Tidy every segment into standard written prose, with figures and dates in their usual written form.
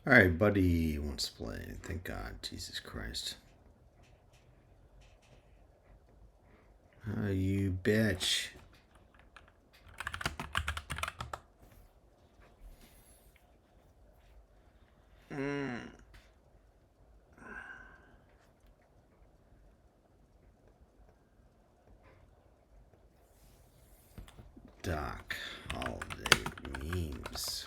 All right, buddy wants to play. Thank God. Jesus Christ. Oh, you bitch. Doc. Holiday memes.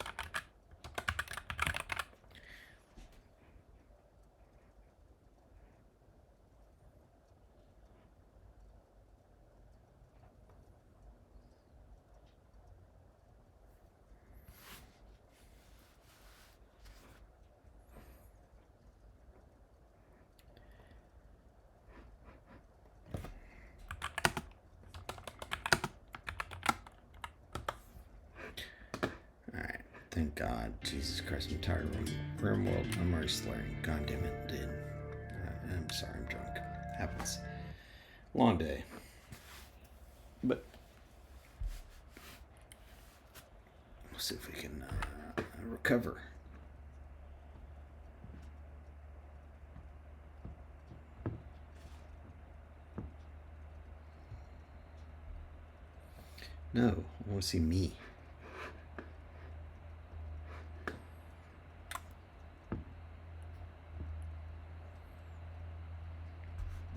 Alright. Thank God. Jesus Christ. I'm tired of Rim World. I'm already slurring. God damn it, dude. I'm sorry. I'm drunk. Happens. Long day. But we'll see if we can recover. No, I want to see me.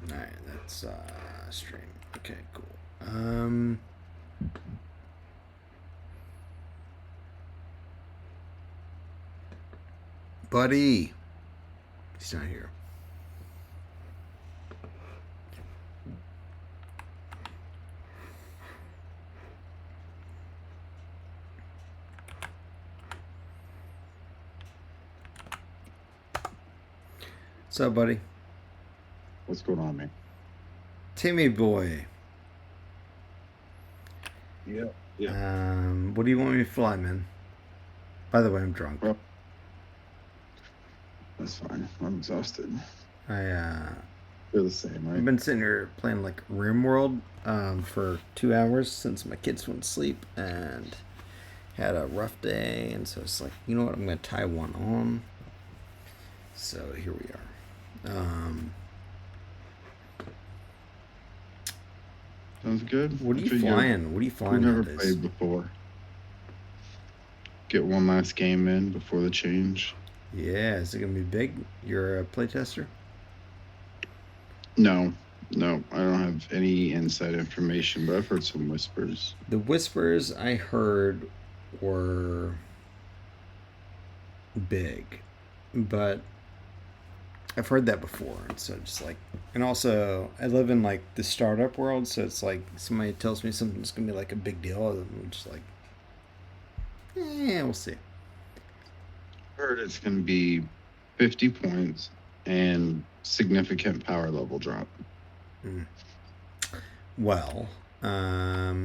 Alright, that's stream. Okay, cool. Buddy. He's not here. What's up, buddy? What's going on, man? Timmy boy. Yeah. What do you want me to fly, man? By the way, I'm drunk. Well, that's fine. I'm exhausted. You're the same, right? I've been sitting here playing like RimWorld for 2 hours since my kids went to sleep and had a rough day, and so it's like, you know what? I'm gonna tie one on. So here we are. Sounds good. What are you flying? What are you flying? We've never played before. Get one last game in before the change. Yeah, is it gonna be big? You're a playtester? No, I don't have any inside information, but I've heard some whispers. The whispers I heard were big, but I've heard that before, and so just like, and also I live in like the startup world, so it's like somebody tells me something's gonna be like a big deal, and I'm just like, yeah, we'll see. Heard it's gonna be 50 points and significant power level drop. Well, I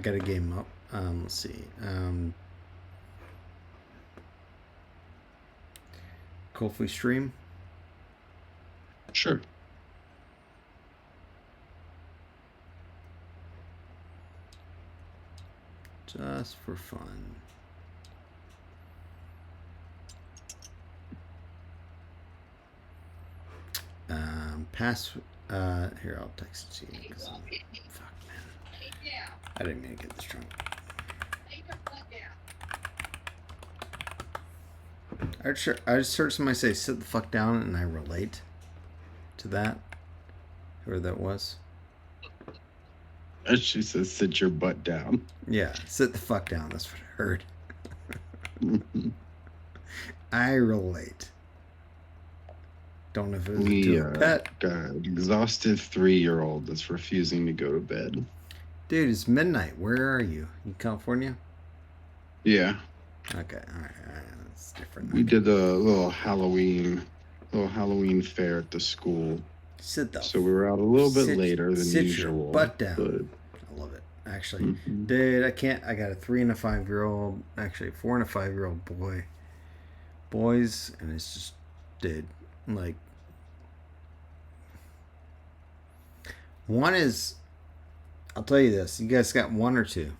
got a game up. Let's see. Cool if we stream? Sure. Just for fun. Here, I'll text it to you. Fuck, man. I didn't mean to get this drunk. I just heard somebody say, sit the fuck down, and I relate to that. Whoever that was. She says, sit your butt down. Yeah, sit the fuck down. That's what I heard. I relate. Don't know if it was to a pet. Got an exhausted 3-year-old that's refusing to go to bed. Dude, it's midnight. Where are you? In California? Yeah. Okay, all right. That's different. We did a little Halloween fair at the school. So we were out a little bit later than usual. Sit your butt down. I love it. Actually, dude, I can't. I got a 3 and a 5-year-old. Actually, 4 and a 5-year-old boys, and it's just, dude, like, one is. I'll tell you this. You guys got 1 or 2?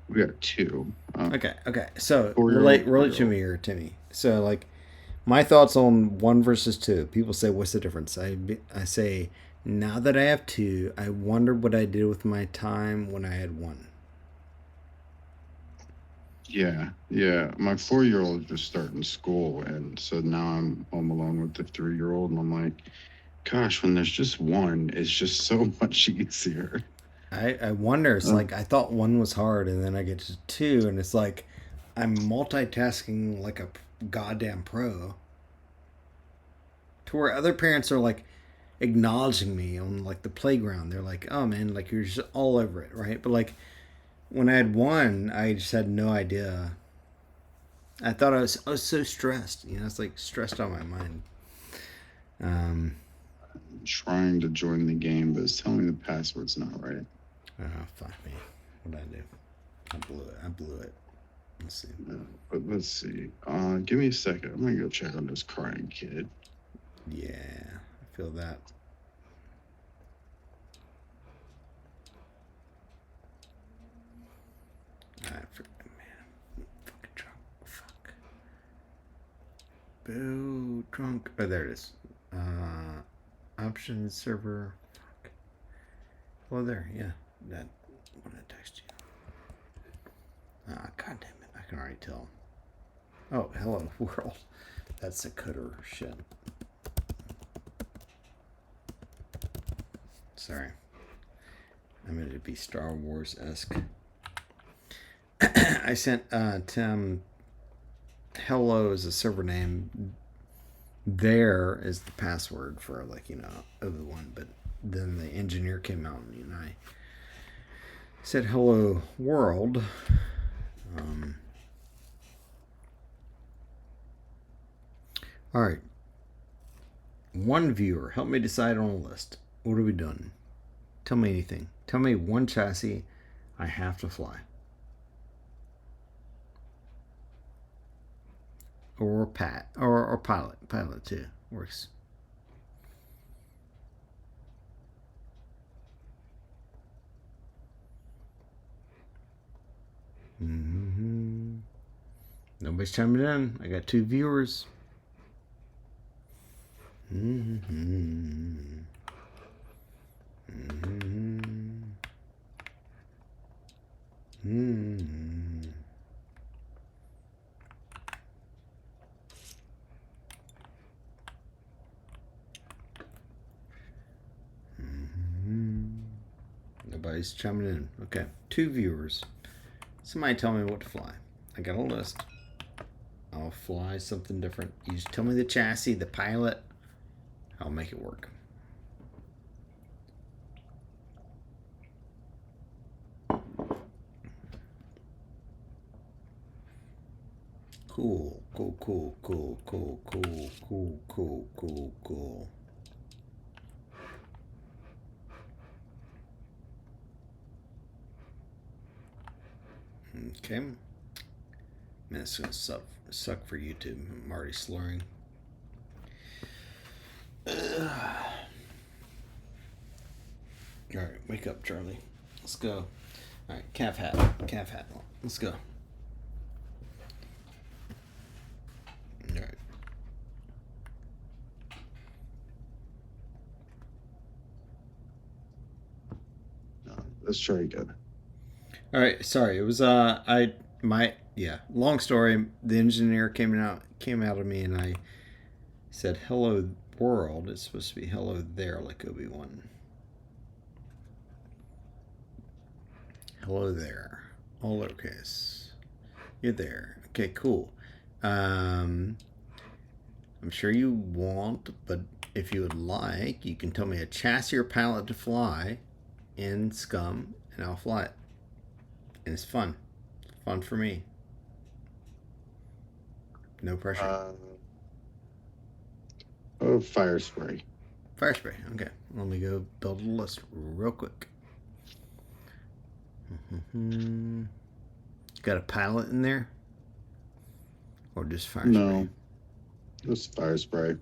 We got two. Okay. So 4-year-old, relate to 4-year-old. me here, Timmy. So like my thoughts on one versus two. People say, "What's the difference?" I say, now that I have two, I wonder what I did with my time when I had one. Yeah, yeah. My 4-year-old is just starting school, and so now I'm home alone with the 3-year-old, and I'm like, gosh, when there's just one, it's just so much easier. I wonder. It's Uh, like I thought one was hard, and then I get to two, and it's like I'm multitasking like a goddamn pro. To where other parents are like acknowledging me on like the playground. They're like, "Oh man, like you're just all over it, right?" But like when I had one, I just had no idea. I thought I was so stressed. It's like stressed on my mind. Um, Trying to join the game, but it's telling me the password's not right. fuck me. What did I do? I blew it. Let's see. But let's see. Give me a second. I'm gonna go check on this crying kid. Yeah, I feel that. I forget, man. Fucking drunk. Fuck. Boo, drunk. Oh, there it is. Options server. Fuck. Oh, there. Yeah, that. When I text you. God damn it! I can already tell. Oh, hello world. That's a cutter shit. Sorry. I meant it to be Star Wars esque. I sent Tim hello as a server name. There is the password for like Obi-Wan, but then the engineer came out and I said hello world. Um, all right, one viewer, help me decide on a list. What are we doing? Tell me anything. Tell me one chassis I have to fly. Or or pilot too works. Mm-hmm. Nobody's chiming in. I got two viewers. Mm-hmm. Mm-hmm. Mm-hmm. Mm-hmm. Nobody's chiming in. Okay, two viewers. Somebody tell me what to fly. I got a list. I'll fly something different. You just tell me the chassis, the pilot. I'll make it work. Cool, cool, cool, cool, cool, cool, cool, cool, cool, cool. Okay. Man, it's gonna suck for YouTube. I'm already slurring. All right, wake up, Charlie. Let's go. All right, calf hat. Calf hat. Let's go. All right. Let's try again. All right. Sorry. It was long story. The engineer came out of me and I said hello world. It's supposed to be hello there like Obi-Wan. Hello there. All lowercase. You're there. Okay, cool. Um I'm sure you won't, but if you would like, you can tell me a chassis or pallet to fly in Scum, and I'll fly it. And it's fun. Fun for me. No pressure. Uh, oh, fire spray. Fire spray. Okay. Let me go build a list real quick. Got a pilot in there? Or just fire spray? No, just fire spray.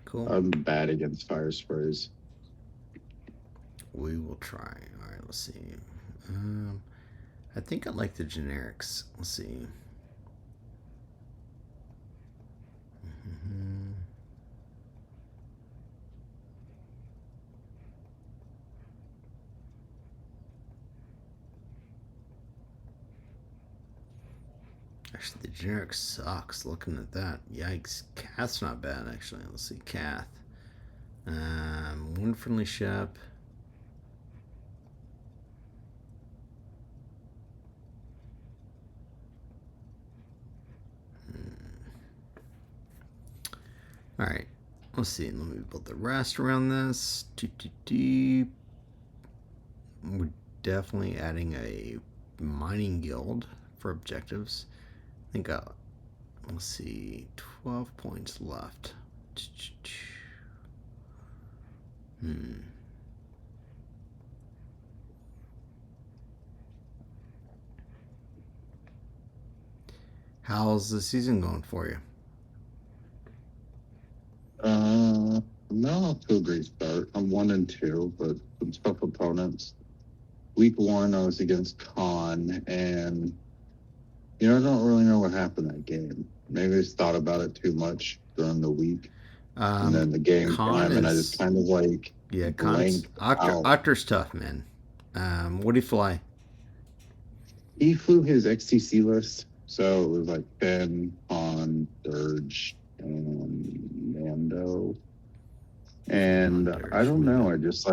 Cool. I'm bad against fire sprays. We will try. All right, let's see. I think I like the generics. Let's see. Mm-hmm. Actually, the generic sucks. Looking at that, yikes. Cath's not bad actually. Let's see, Cath. One friendly ship. All right. Let's see. Let me build the rest around this. We're definitely adding a mining guild for objectives. I think let's see, 12 points left. Hmm. How's the season going for you? Not off to a great start. I'm 1-2, but some tough opponents. Week 1, I was against Khan, and I don't really know what happened that game. Maybe I just thought about it too much during the week, and then the game Khan time, and I just is kind of like Khan's blanked out. Octor's tough, man. What do you fly? He flew his XTC list, so it was like Ben, Han, Dirge, and Mando. And I don't know. I just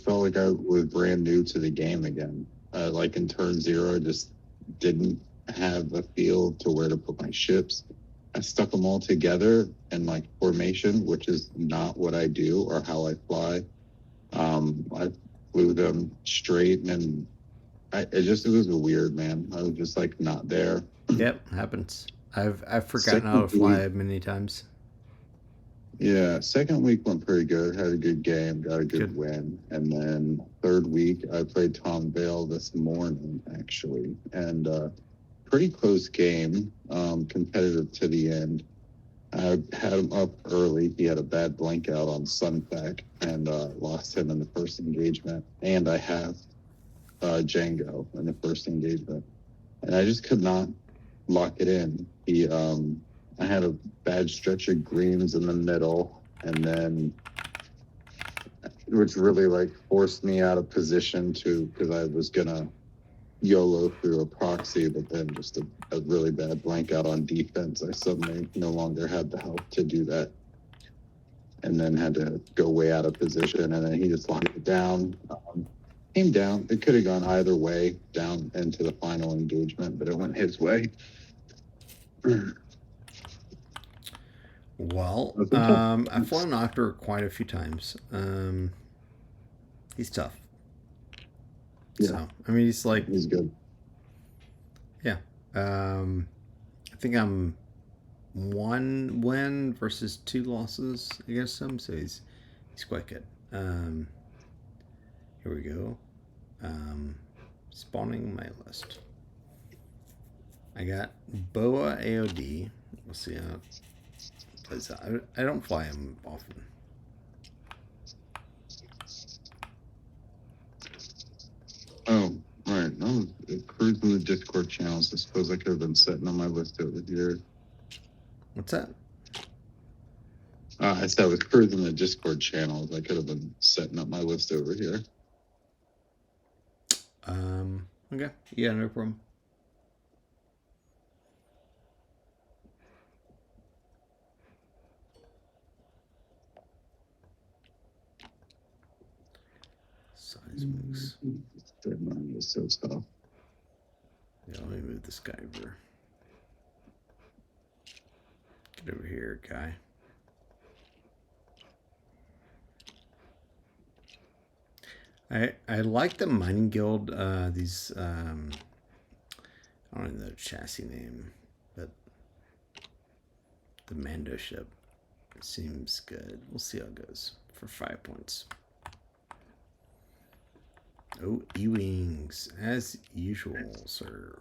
felt like I was brand new to the game again. Like in turn 0, I just didn't have a feel to where to put my ships. I stuck them all together in like formation, which is not what I do or how I fly. I flew them straight, and it was weird, man. I was just like not there. Yep, happens. I've forgotten how Second to week, fly many times. yeah, second week went pretty good. Had a good game, got a good Good. win, and then third week I played Tom Vale this morning actually, and pretty close game, competitive to the end. I had him up early. He had a bad blank out on Sunpack and lost him in the first engagement. And I have Django in the first engagement, and I just could not lock it in. I had a bad stretch of greens in the middle, and then which really like forced me out of position because I was gonna YOLO through a proxy, but then just a really bad blank out on defense. I suddenly no longer had the health to do that, and then had to go way out of position. And then he just locked it down. Came down. It could have gone either way down into the final engagement, but it went his way. Well, I've flown Octor quite a few times. He's tough. Yeah, So I mean, he's like, he's good. yeah. I think I'm 1 win versus 2 losses against him, so he's quite good. Here we go. Spawning my list. I got Boa AOD. We'll see how it plays out. I don't fly him often. Oh, right. No, it cruised in the Discord channels. I suppose I could have been setting on my list over here. What's that? I said I was cruising the Discord channels. I could have been setting up my list over here. Okay. Yeah, no problem. Size mix. Mine is so tough. Yeah, let me move this guy over. Get over here, guy. I like the mining guild. These I don't even know the chassis name, but the Mando ship seems good. We'll see how it goes for 5 points. Oh, E-wings as usual, sir.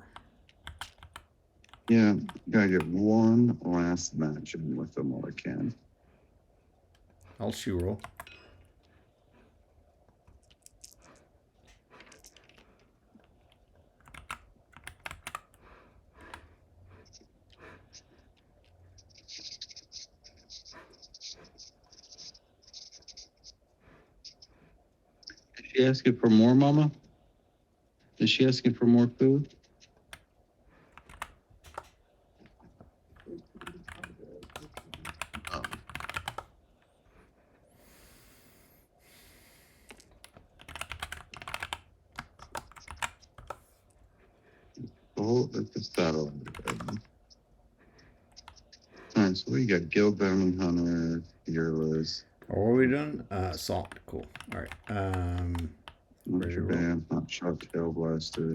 Yeah, gotta get one last match in with them while I can. I'll shoe roll. she asking for more, Mama? Is she asking for more food? Oh, that's a saddle. All right, so we got Gil Bounty Hunter, Fearless. What are we doing? Salt. Cool. All right. Ready to roll. Band, Hot Shot Tail Blaster.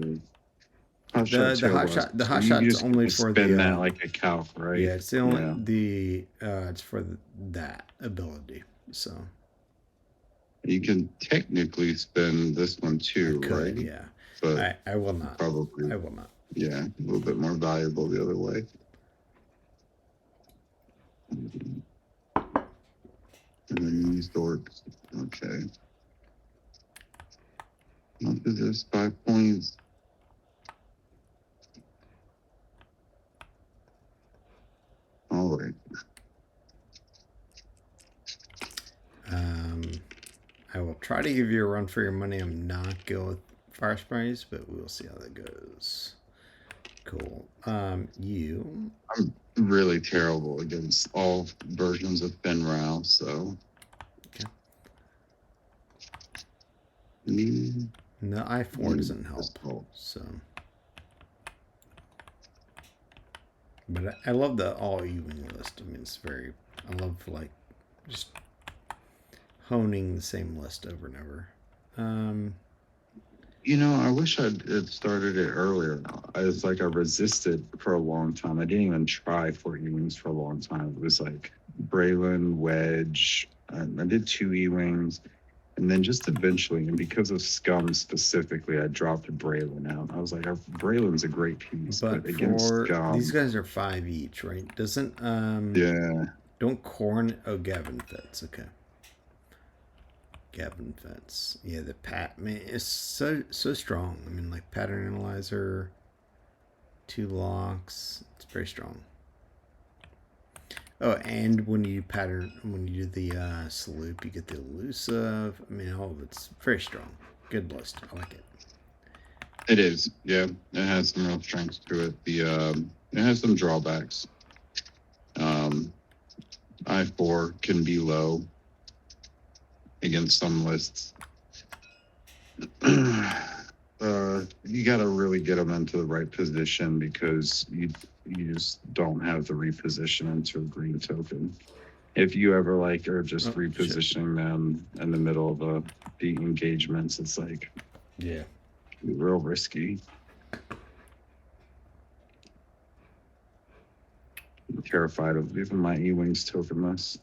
The hot shot's only for spin the that like a cow, right? yeah. It's the only it's for that ability. So you can technically spin this one too, right? Yeah, but I will not. Probably I will not. Yeah, a little bit more valuable the other way. And then these dorks. Okay. What is this? 5 points. All right. I will try to give you a run for your money. I'm not good with fire sprays, but we'll see how that goes. Cool. You. I'm really terrible against all versions of Finrow, so. Okay. The I4 doesn't help. So. But I love the all Ewing list. I mean, it's very. I love like just honing the same list over and over. I wish I'd started it earlier. I was like, I resisted for a long time. I didn't even try for E-Wings for a long time. It was like Braylon, Wedge. I did 2 E-Wings. And then just eventually, and because of Scum specifically, I dropped Braylon out. I was like, Braylon's a great piece. But against Scum. These guys are 5 each, right? Doesn't, yeah. Don't Corn. Oh, Gavin fits. Okay. Gavin fence. Yeah, the man, it's so strong. I mean, like pattern analyzer, 2 locks. It's very strong. Oh, and when you do the sloop, you get the elusive. I mean, all of it's very strong. Good list. I like it. It is. Yeah, it has some real strengths to it. It has some drawbacks. I4 can be low against some lists. You got to really get them into the right position because you just don't have the reposition into a green token. If you ever are just repositioning them in the middle of the engagements, it's like real risky. I'm terrified of leaving my E-Wings tokenless.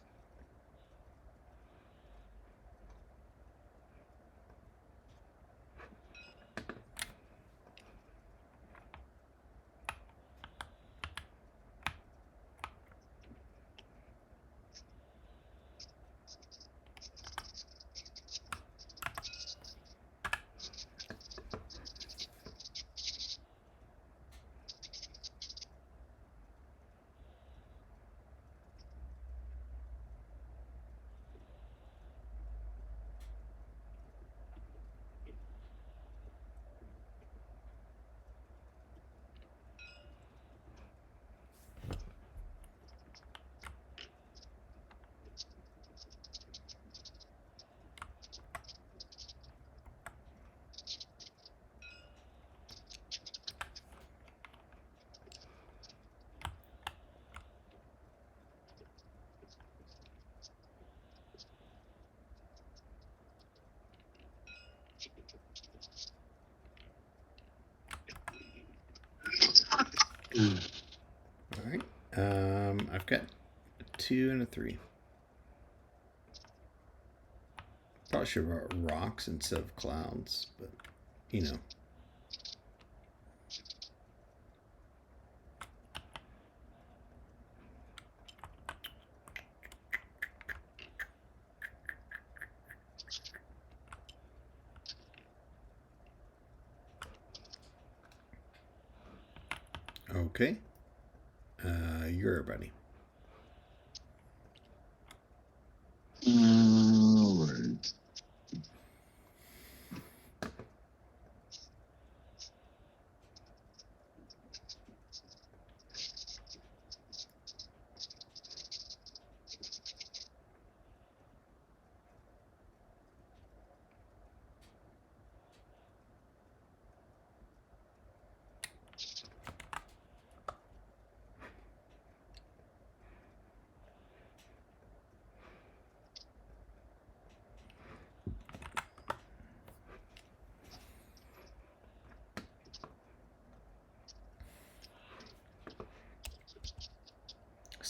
All right. I've got a 2 and a 3. Probably should have brought rocks instead of clouds, but you know. Okay. You're ready. All right.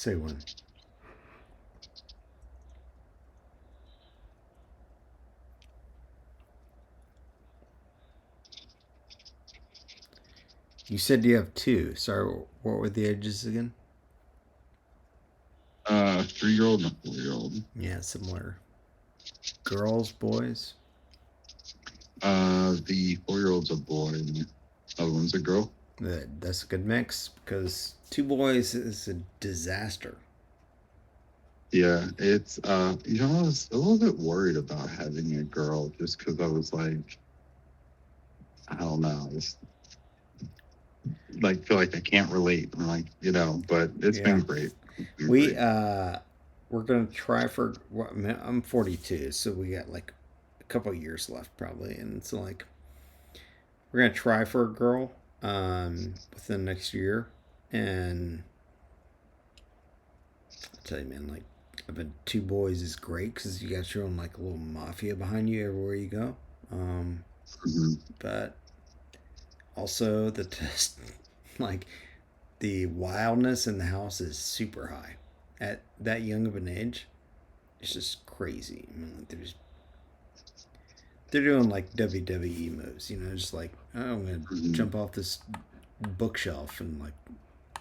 Say one. You said you have two. Sorry, what were the ages again? 3-year-old and a 4-year-old. Yeah, similar. Girls, boys. The 4-year-old's a boy and the other one's a girl. That's a good mix because two boys is a disaster. Yeah, it's I was a little bit worried about having a girl just because I was like, I don't know, it's like feel like I can't relate. I'm like, but it's Yeah, been great. It's been we great. we're gonna try for. Well, I'm 42, so we got like a couple years left probably, and so like we're gonna try for a girl within the next year, and I tell you, man, like having two boys is great because you got your own like little mafia behind you everywhere you go. Um, Hmm. but also the test, like the wildness in the house is super high at that young of an age. It's just crazy. I mean, like they're doing like WWE moves, just like, oh, I'm gonna Hmm. jump off this bookshelf and like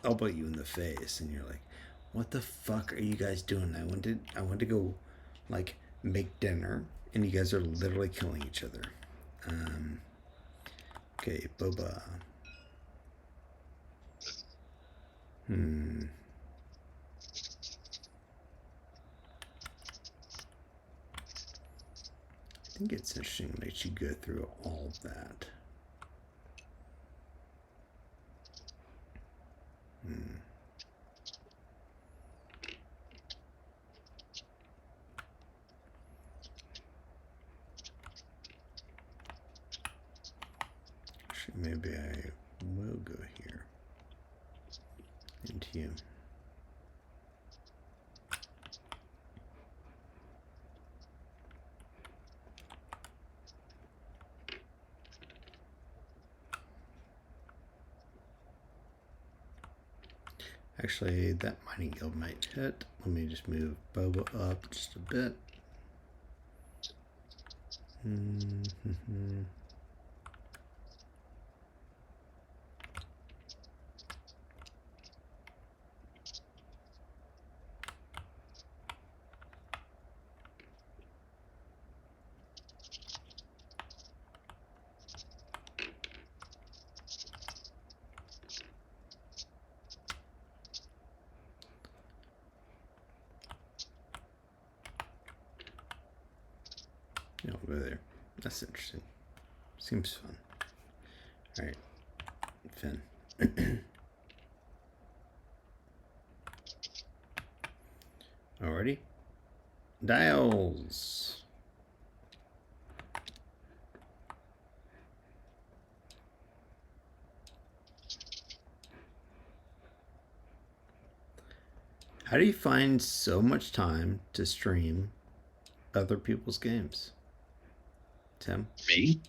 elbow you in the face, and you're like, what the fuck are you guys doing? I went to go like make dinner, and you guys are literally killing each other. Um, okay, Boba. Hmm. I think it's interesting that you go through all of that. Hmm. Actually, maybe I will go here into you. Actually, that mining guild might hit. Let me just move Boba up just a bit. Mm-hmm. Over there. That's interesting. Seems fun. All right, Finn. Alrighty. Dials. How do you find so much time to stream other people's games? Tim? Me?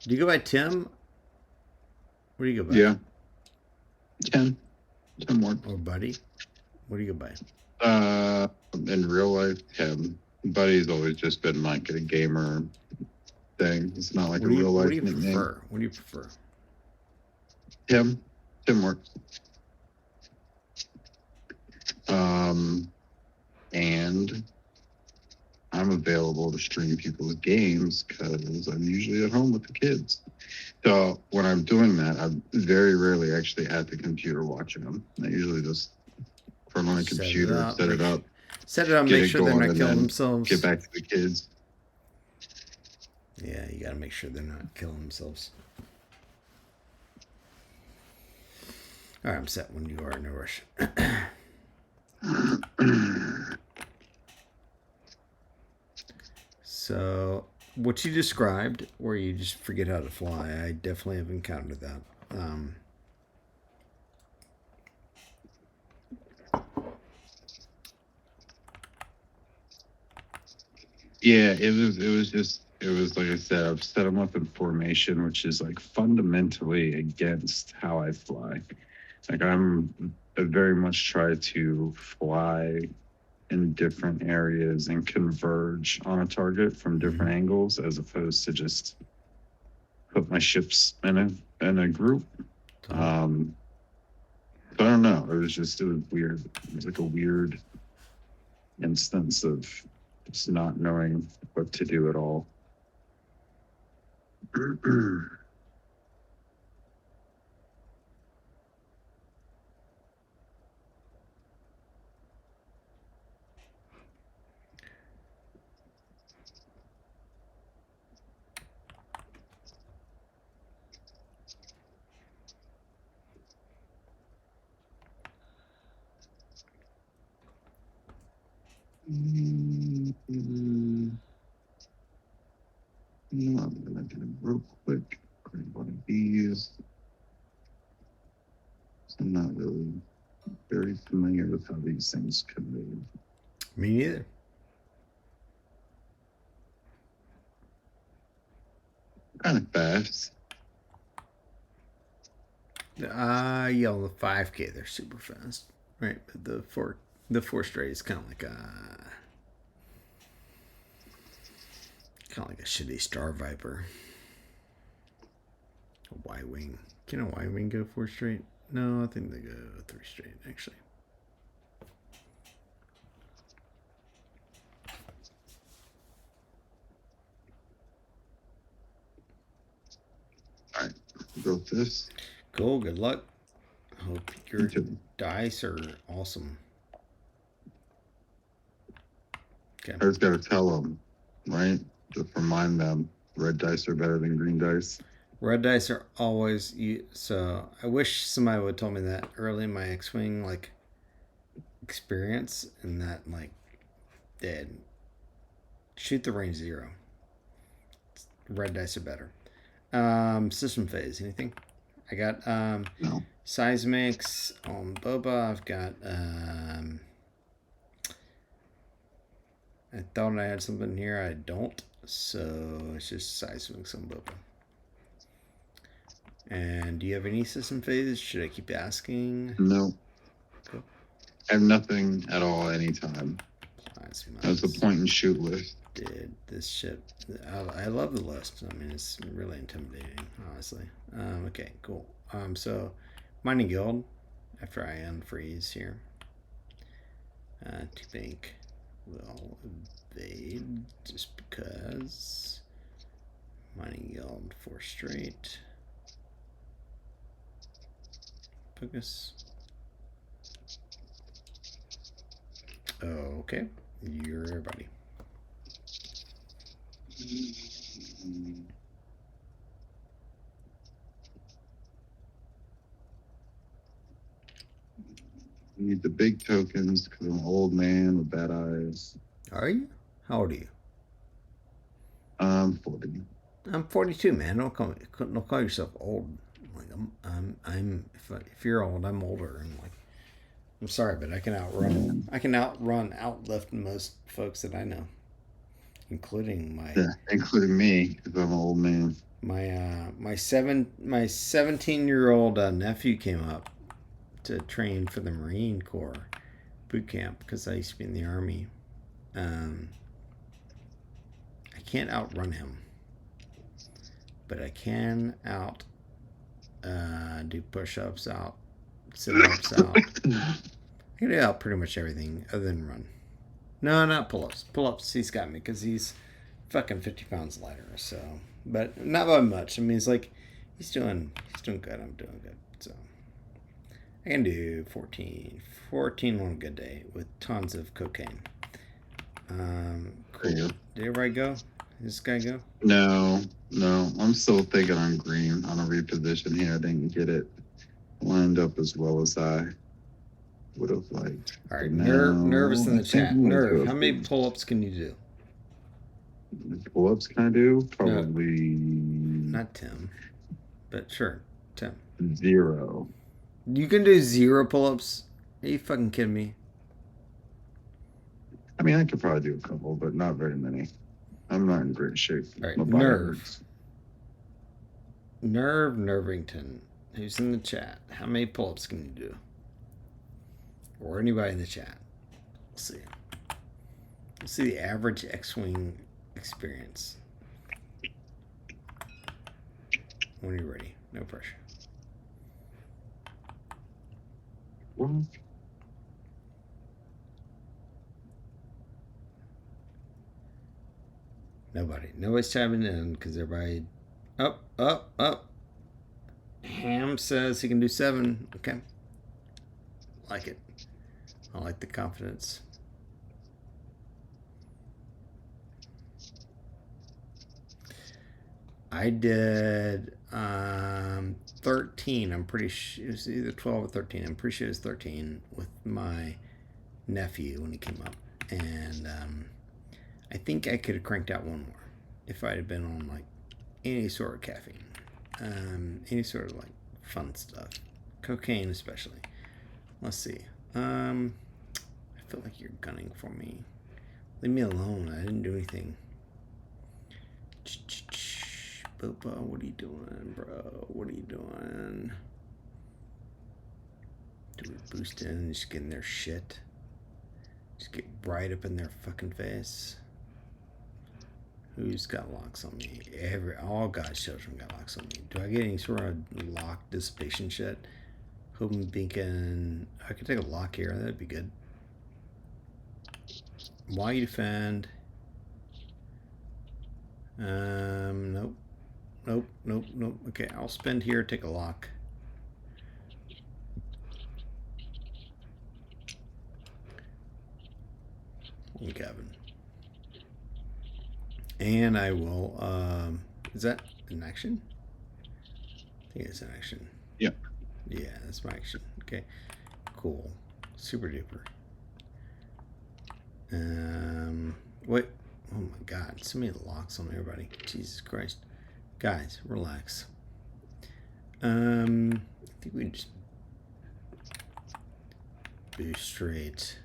Do you go by Tim? What do you go by? Yeah, 10 more. Or Buddy? What do you go by? In real life, Tim. Buddy's always just been like a gamer thing. It's not like What a do you real What do life you nickname. prefer? What do you prefer? Tim works. And I'm available to stream people's games because I'm usually at home with the kids. So when I'm doing that, I'm very rarely actually at the computer watching them. I usually just from my Set it computer, up. set it up, Set it up. get Make it sure they're going, not and killing then get themselves. back to the kids. Yeah, you gotta make sure they're not killing themselves. All right, I'm set when you are. No rush. So, what you described, where you just forget how to fly, I definitely have encountered that. Yeah, it was like I said, I've set them up in formation, which is like fundamentally against how I fly. Like I very much try to fly in different areas and converge on a target from different angles as opposed to just put my ships in a group. Um, but I don't know. It was weird. It was like a weird instance of just not knowing what to do at all. I'm gonna do it real quick. Grab one of these. I'm not really very familiar with how these things can move. Me neither. Kind of fast. Yeah, on the 5K they're super fast, right? But the four straight is kind of like a shitty Star Viper, a Y wing. Can a Y wing go 4 straight? No, I think they go 3 straight actually. All right, go with this. Cool. Good luck. Hope your dice are awesome. Okay. I just gotta tell them, right? Just remind them, red dice are better than green dice. Red dice are always you. So I wish somebody would have told me that early in my X-wing experience, and that dead. Shoot the range 0. Red dice are better. System phase. Anything? I got No. seismics on Boba. I've got I thought I had something here. I don't. So it's just seismics on Boba. And do you have any system phases? Should I keep asking? No. Cool. I have nothing at all anytime. That's the point and shoot list. Did this ship? I love the list. I mean, it's really intimidating, honestly. Okay, cool. So mining guild. After I unfreeze here, to think will evade just because mining guild 4 straight. Focus. Okay, you're everybody. I need the big tokens because I'm an old man with bad eyes. Are you? How old are you? I'm 40. I'm 42, man. Don't call yourself old. Like I'm. If you're old, I'm older, and I'm sorry, but I can outlift most folks that I know, including including me because I'm an old man. My 17-year-old nephew came up to train for the Marine Corps boot camp because I used to be in the Army. I can't outrun him, but I can do push-ups, out sit-ups, out. I can do out pretty much everything other than run. No, not pull-ups. Pull-ups, he's got me because he's fucking 50 pounds lighter. So, but not by much. I mean, he's doing good. I'm doing good. So I can do 14 on a good day with tons of cocaine. Cool. Did everybody go? Did this guy go? No. I'm still thinking on green on a reposition here. I didn't get it lined up as well as I would have liked. All right, Nervous in the chat. Nerve, how many pull-ups can you do? Pull-ups can I do? Probably not Tim, but sure, Tim. 0. You can do 0 pull-ups? Are you fucking kidding me? I mean, I could probably do a couple, but not very many. I'm not in great shape. All right, Nervington. Who's in the chat? How many pull-ups can you do? Or anybody in the chat? We'll see. We'll see the average X-Wing experience. When you're ready. No pressure. What? Nobody's chiming in because everybody up. Ham says he can do 7. Okay. Like it. I like the confidence. I did 13. I'm pretty sure it was either 12 or 13. I'm pretty sure it was 13 with my nephew when he came up. And I think I could have cranked out one more if I'd have been on like any sort of caffeine, any sort of like fun stuff, cocaine especially. Let's see. I feel like you're gunning for me. Leave me alone. I didn't do anything. Boba, what are you doing, bro? What are you doing? Do we boost in and just get in their shit? Just get right up in their fucking face? Who's got locks on me? All God's children got locks on me. Do I get any sort of lock dissipation shit? Hoping thinking I could take a lock here. That'd be good. Why you defend? Nope. Okay, I'll spend here. Take a lock. Gavin. And I will, is that an action? I think it's an action. Yeah. Yeah, that's my action. Okay, cool. Super duper. What? Oh my God, so many locks on everybody. Jesus Christ. Guys, relax. I think we just boost straight.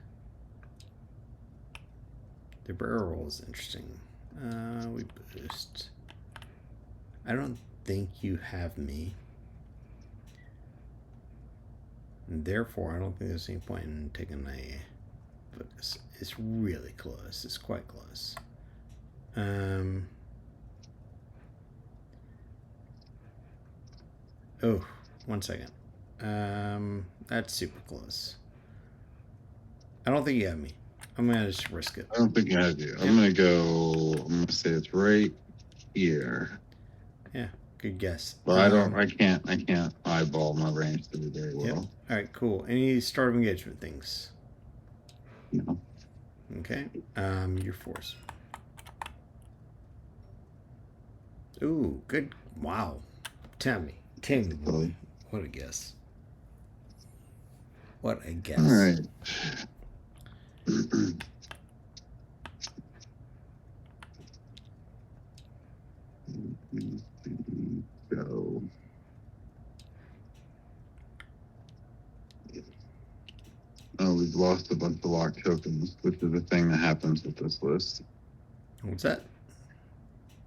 The barrel roll is interesting. We boost. I don't think you have me. And therefore, I don't think there's any point in taking a focus. It's really close. It's quite close. Oh, 1 second. That's super close. I don't think you have me. I'm gonna just risk it. I don't think I have you. I'm gonna say it's right here. Yeah, good guess. But I can't eyeball my range to be very well. Yep. All right, cool. Any start of engagement things? No. Okay. Your force. Ooh, good. Wow. Timmy. What a guess. What a guess. All right. Go. Oh, we've lost a bunch of lock tokens, which is a thing that happens with this list. What's that?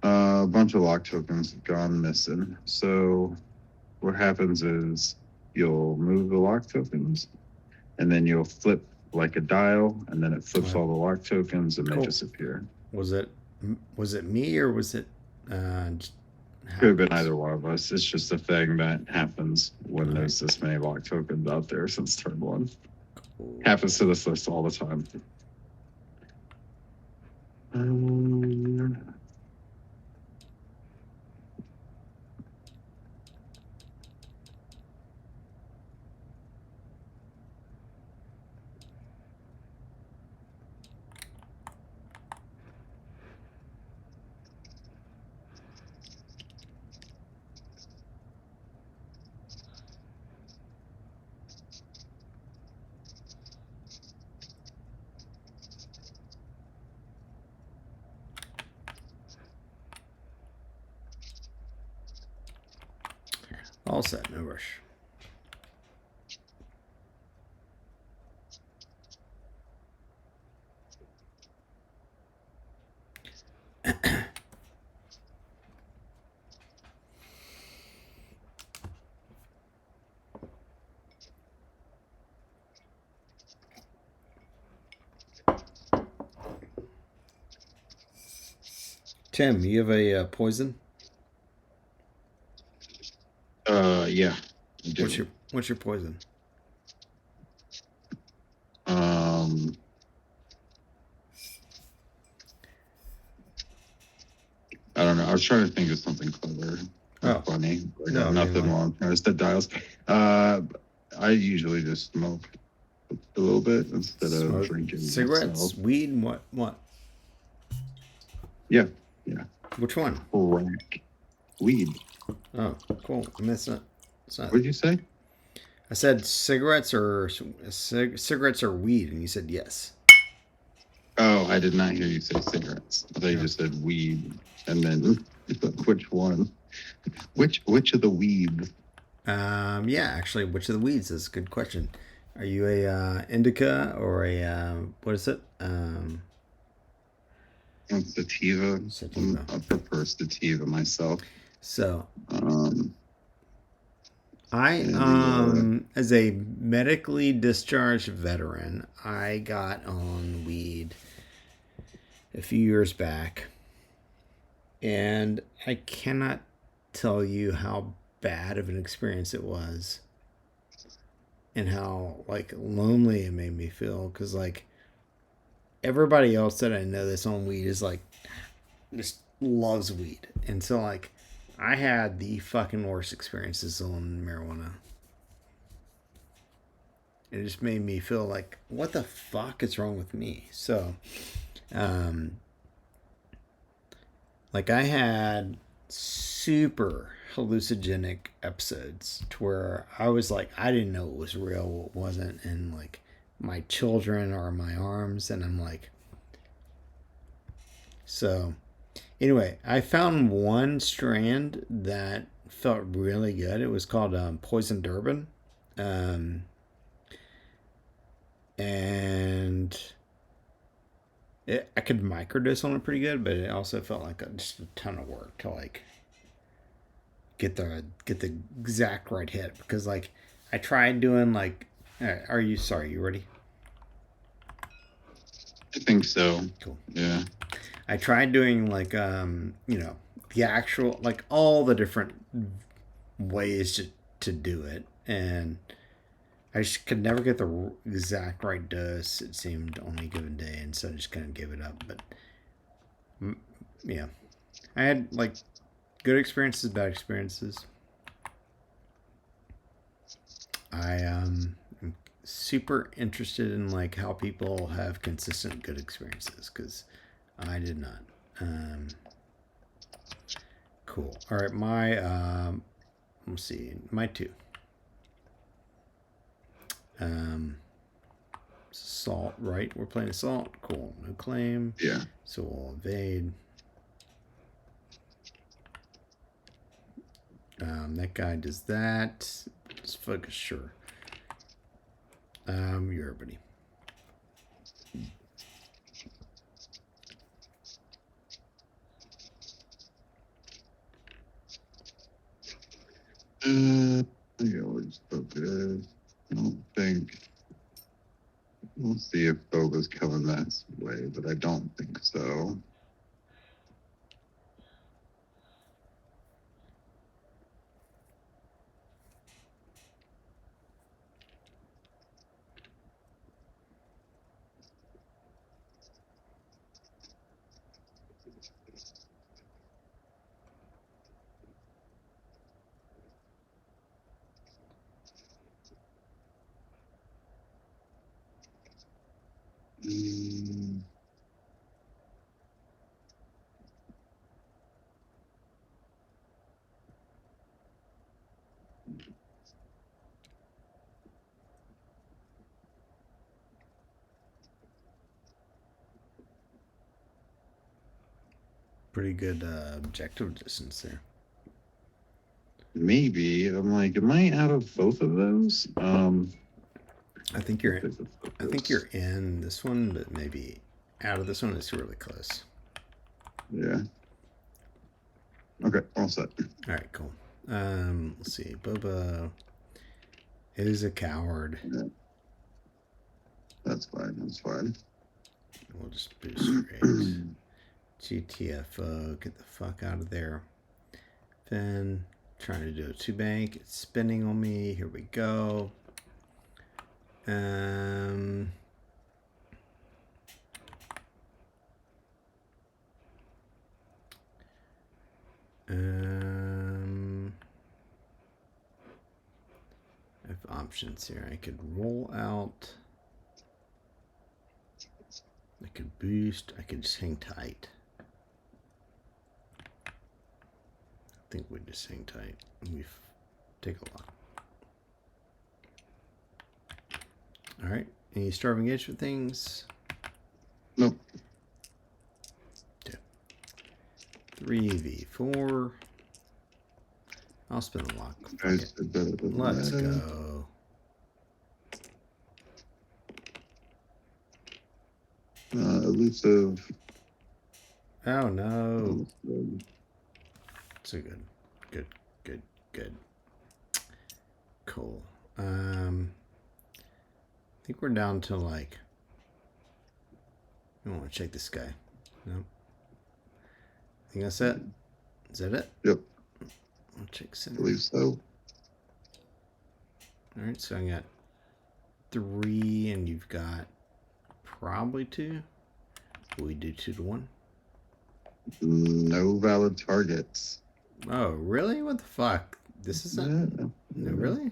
A bunch of lock tokens have gone missing. So what happens is you'll move the lock tokens, and then you'll flip like a dial, and then it flips all the lock tokens, and they disappear. Was it me or was it? Could have been either one of us. It's just a thing that happens when there's this many lock tokens out there since turn 1. Cool. Happens to this list all the time. All set, no rush. Tim, you have a poison? Yeah, I What's do. your poison? Um, I don't know. I was trying to think of something clever or Oh, funny. I no, got I mean nothing like while I'm trying to set dials. Uh, I usually just smoke a little bit instead of smoke drinking myself. cigarettes, weed, what? Yeah, yeah. Which one? Crack, weed. Oh, cool. I mean, it's not. What did you say? I said cigarettes or cigarettes or weed, and you said yes. Oh, I did not hear you say cigarettes. I thought you Yeah. just said weed, and then which one? Which of the weeds? Yeah, actually, which of the weeds is a good question. Are you a indica or a what is it? Sativa. Sativa. I prefer sativa myself. So Um, I and as a medically discharged veteran, I got on weed a few years back, and I cannot tell you how bad of an experience it was and how like lonely it made me feel because like everybody else that I know that's on weed is like just loves weed. And so like I had the fucking worst experiences on marijuana. It just made me feel like what the fuck is wrong with me? So um like I had super hallucinogenic episodes to where I was like I didn't know what was real, what wasn't, and like my children are in my arms and I'm like so anyway, I found one strand that felt really good. It was called Poison Durban, um, and I could microdose on it pretty good, but it also felt like just a ton of work to like get the exact right hit because like I tried doing like. Are you sorry? You ready? I think so. Cool. Yeah. I tried doing like the actual like all the different ways to do it and I just could never get the exact right dose. It seemed on any given day, and so I just kind of gave it up. But yeah, I had like good experiences, bad experiences. I am super interested in like how people have consistent good experiences because I did not. Um, cool. All right, my let's see, my two. Um, Salt, right? We're playing assault. Cool. No claim. Yeah. So we'll evade. That guy does that. Just focus, sure. You're everybody. I always focus. I don't think. We'll see if Boba's coming that way, but I don't think so. Mm, Pretty good objective distance there. maybe. I'm like, am I out of both of those? I think you're. I think you're in this one, but maybe out of this one. It's really close. Yeah. Okay, all set. All right, cool. Let's see. Boba is a coward. Yeah, that's fine. That's fine. We'll just boost straight. GTFO, get the fuck out of there. Then trying to do a 2-bank. It's spinning on me. Here we go. I have options here. I could roll out. I could boost. I could just hang tight. I think we just hang tight. Let me take a look. All right. Any starving edge for things? Nope. 3v4. I'll spin the lock. Let's go. Elusive. Oh no. So good. Cool. I think we're down to like. I want to check this guy. Nope. I think that's it. Is that it? Yep. I'll check I center. believe so. All right, so I got 3, and you've got probably 2. We do 2 to 1. No valid targets. Oh, really? What the fuck? This isn't. Yeah. No, really?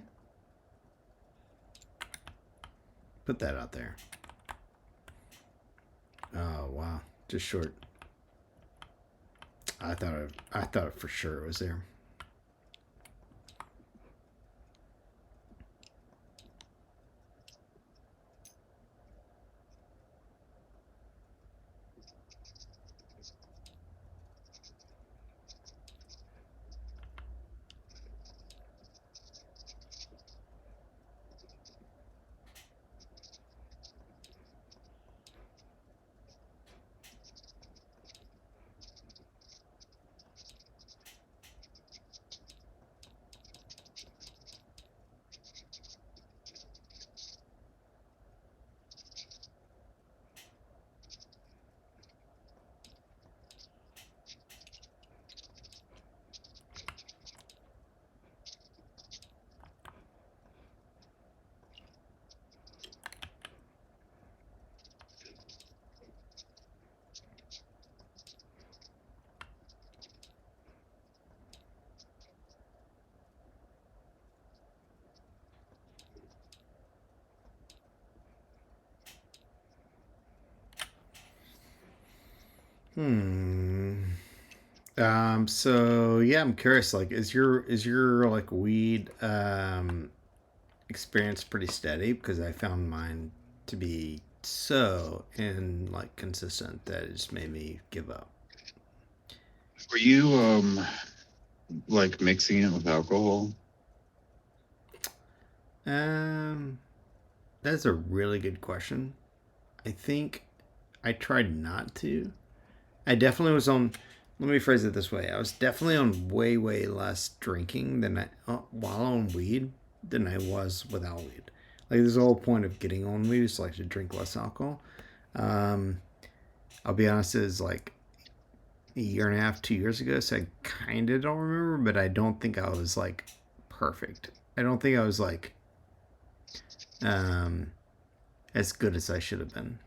Put that out there. Oh wow, just short. I thought for sure it was there. So yeah, I'm curious. Like, is your like weed experience pretty steady? Because I found mine to be so like consistent that it just made me give up. Were you like mixing it with alcohol? That's a really good question. I think I tried not to. I definitely was on. Let me phrase it this way: I was definitely on way less drinking than while on weed than I was without weed. Like, there's the whole point of getting on weed is like to drink less alcohol. Um, I'll be honest, it was like a year and a half, 2 years ago, so I kind of don't remember, but I don't think I was like perfect. I don't think I was like um, as good as I should have been,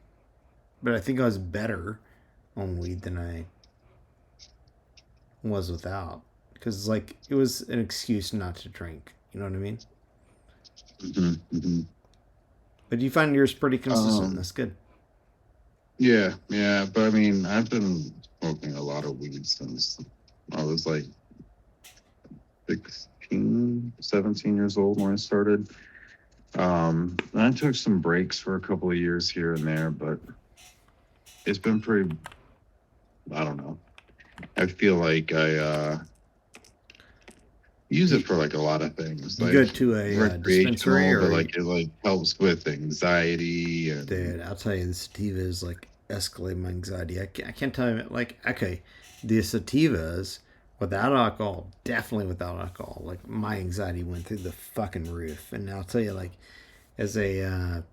but I think I was better on weed than I was without, because like it was an excuse not to drink. You know what I mean? Mm-hmm. But you find yours pretty consistent. That's good. Yeah, but I mean, I've been smoking a lot of weed since I was like 16, 17 years old when I started. And I took some breaks for a couple of years here and there, but it's been pretty, I don't know. I feel like I use it for like a lot of things. You like go to a dispensary, recreational, but or like it like helps with anxiety and dude, I'll tell you, the sativa is like escalating my anxiety. I can't tell you, like, okay, the sativas without alcohol, definitely without alcohol, like my anxiety went through the fucking roof. And I'll tell you, like, as a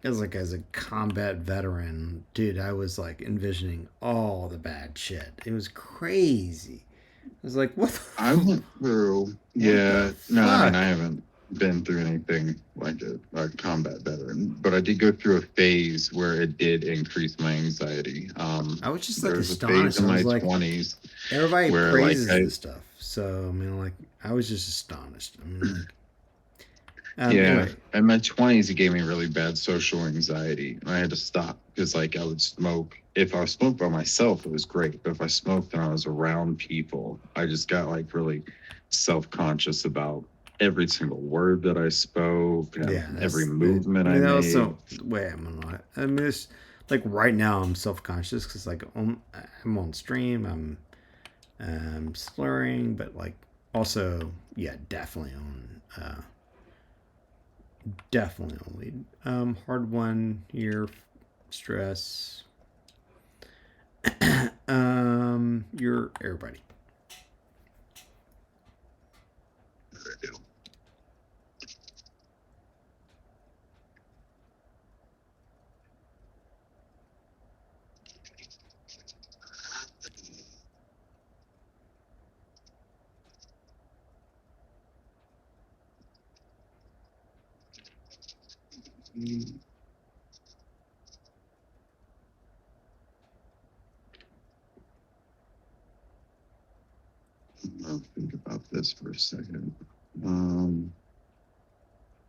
as a combat veteran, dude, I was like envisioning all the bad shit. It was crazy. I was like, I went through, what the yeah, no, I mean, fuck? I haven't been through anything like a combat veteran, but I did go through a phase where it did increase my anxiety. I was just like There was a phase astonished. in I was my like, 20s everybody where, like, praises this stuff. So I mean, like, I was just astonished. I mean, like, yeah, anyway, in my 20s, it gave me really bad social anxiety. And I had to stop because, like, I would smoke. If I smoked by myself, it was great. But if I smoked and I was around people, I just got, like, really self conscious about every single word that I spoke yeah, and every that's. I movement I mean, that made. also. Wait, I mean, it's like right now I'm self conscious because like I'm on stream. I'm slurring, but like also, yeah, definitely on weed. Hard one here, stress. You're everybody. I'll think about this for a second. I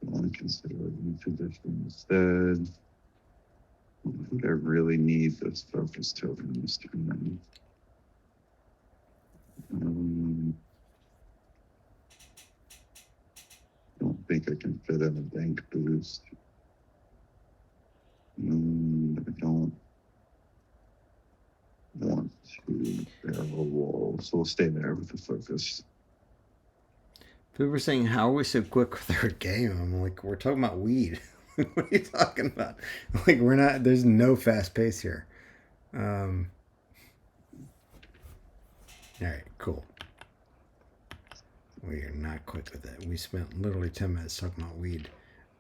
want to consider a new position instead. I think I really need this focus token this time. Don't think I can fit in a bank boost. I don't want to barrel roll, so we'll stay there with the focus. People were saying, "How are we so quick with our game?" I'm like, "We're talking about weed. What are you talking about? Like, we're not. There's no fast pace here." Um, all right, cool. We are not quick with it. We spent literally 10 minutes talking about weed.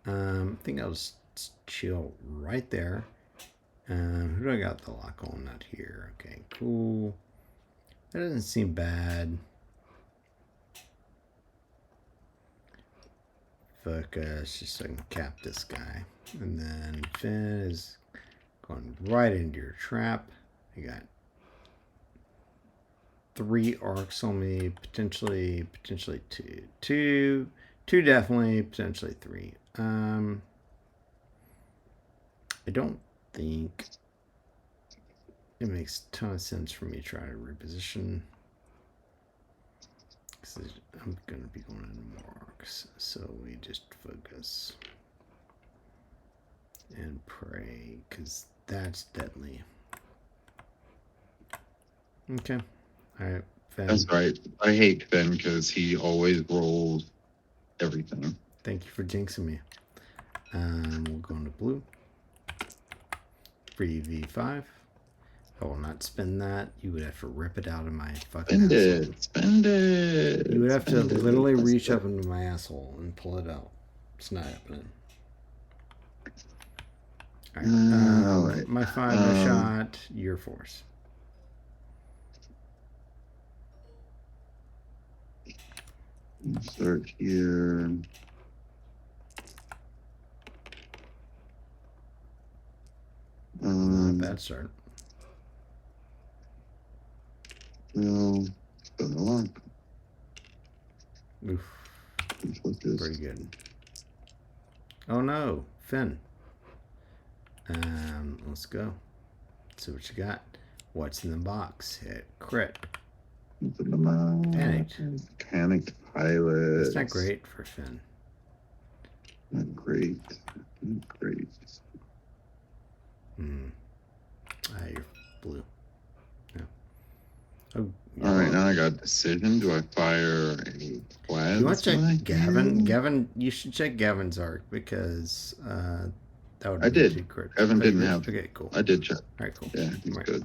I think I'll just chill right there. Who do I got the lock on? Not here. Okay, cool. That doesn't seem bad. Focus, just so I can cap this guy. And then Finn is going right into your trap. You got 3 arcs on me, potentially two definitely, potentially 3. I don't think it makes a ton of sense for me to try to reposition. I'm going to be going into more arcs, so we just focus and pray, because that's deadly. Okay. All right, Finn. That's right. I hate Finn because he always rolls everything. Thank you for jinxing me. We'll go into blue. Free V5. I will not spend that. You would have to rip it out of my fucking asshole. Spend it. You would have to literally reach up into my asshole and pull it out. It's not happening. All right. My 5, my shot, your force. Start here. Not a bad start. Well, spend the lock. Oof. Pretty good. Oh no, Finn. Let's go. See what you got. What's in the box? Hit crit. Panicked. Panicked pilot. That's not great for Finn. Not great. Not great. You're blue. Yeah. Oh, all right, now I got a decision. Do I fire a plasma? You want to check Gavin? Gavin, you should check Gavin's arc because that would. I did. Gavin didn't have. Okay, cool. I did check. All right, cool. Yeah, he's right. good.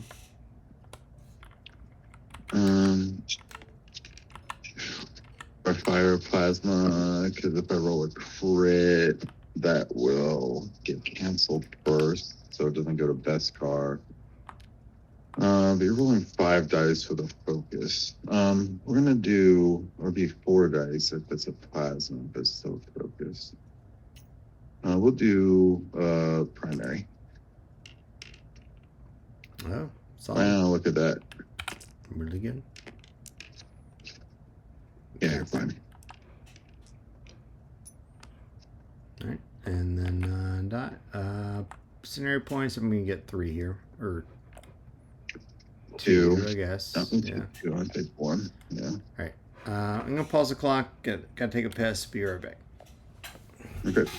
I fire a plasma because if I roll a crit, that will get canceled first, so it doesn't go to best car. But you're rolling 5 dice for the focus. We're gonna do, or be 4 dice if it's a plasma, but it's still focus. We'll do primary. Oh, solid. Wow, look at that. Really good. Yeah, you're fine. All right, and then scenario points. I'm gonna get 3 here, or 2, I guess. Yeah. 2, I take 1. Yeah. All right. I'm gonna pause the clock. Gotta take a piss. Be right back. Okay.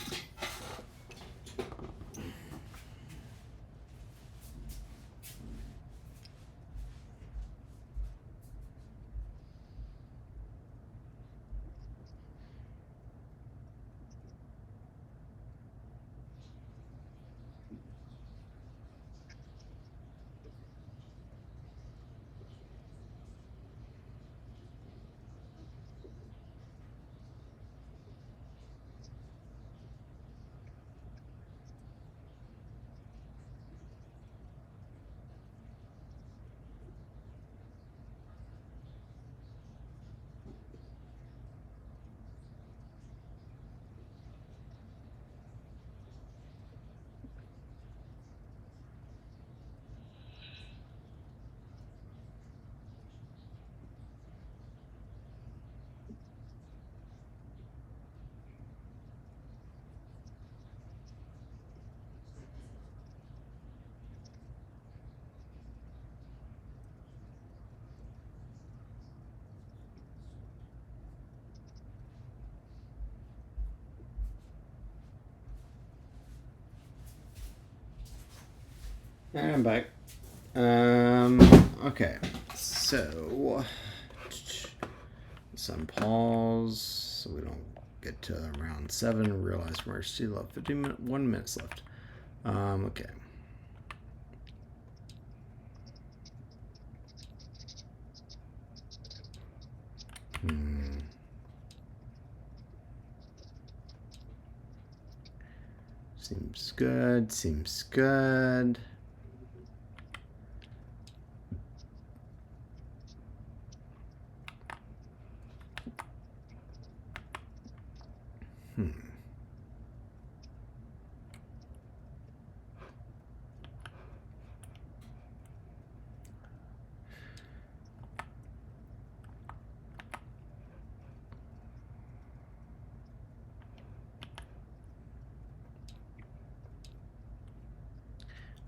And I'm back. Okay. So, some pause so we don't get to round 7 and realize we're still up 1 minutes left. Okay. Seems good. Seems good.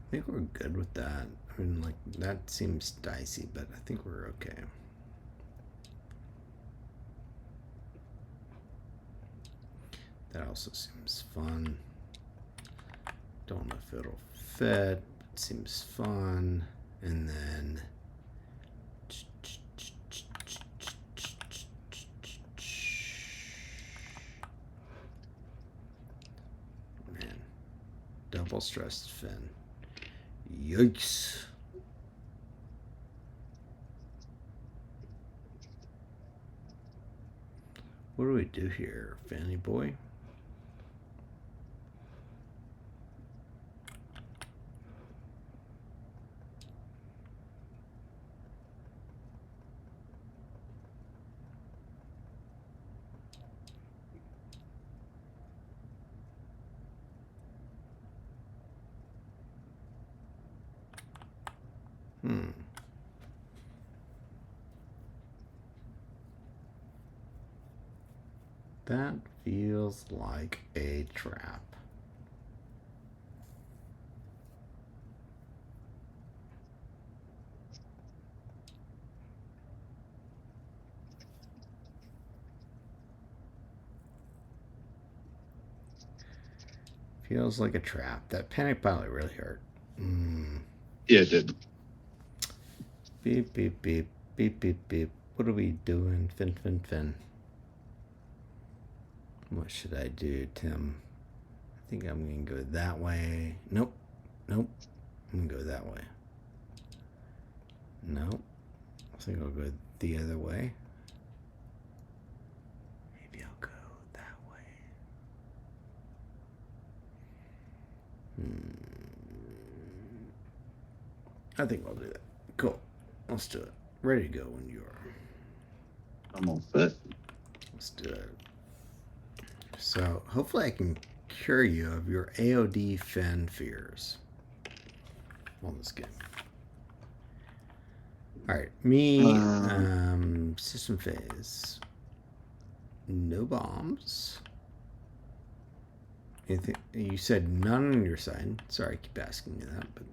I think we're good with that. I mean, like, that seems dicey, but I think we're okay. That also seems fun. Don't know if it'll fit. It seems fun. And then man, double stressed fin. Yikes. What do we do here, Fanny boy? That feels like a trap. Feels like a trap. That panic pilot really hurt. Yeah, it did. Beep, beep, beep. Beep, beep, beep. What are we doing? Fin, fin, fin. What should I do, Tim? I think I'm going to go that way. Nope. Nope. I'm going to go that way. Nope. I think I'll go the other way. Maybe I'll go that way. I think I'll do that. Cool. Let's do it. Ready to go when you are. I'm all set. Let's do it. So hopefully I can cure you of your AOD Fen fears on this game. All right, me, system phase, no bombs. Anything? You said none on your side. Sorry, I keep asking you that, but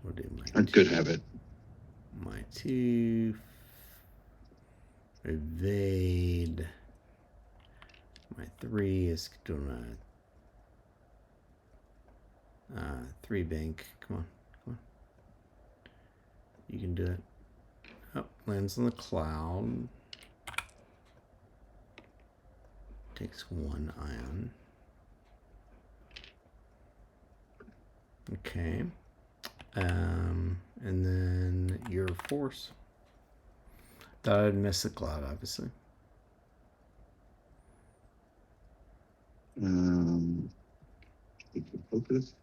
we'll do my. I could have it. My 2 evade. My 3 is doing a 3 bank. Come on, come on. You can do it. Oh, lands on the cloud. Takes 1 ion. Okay. And then your force. Thought I'd miss the cloud, obviously. Focus.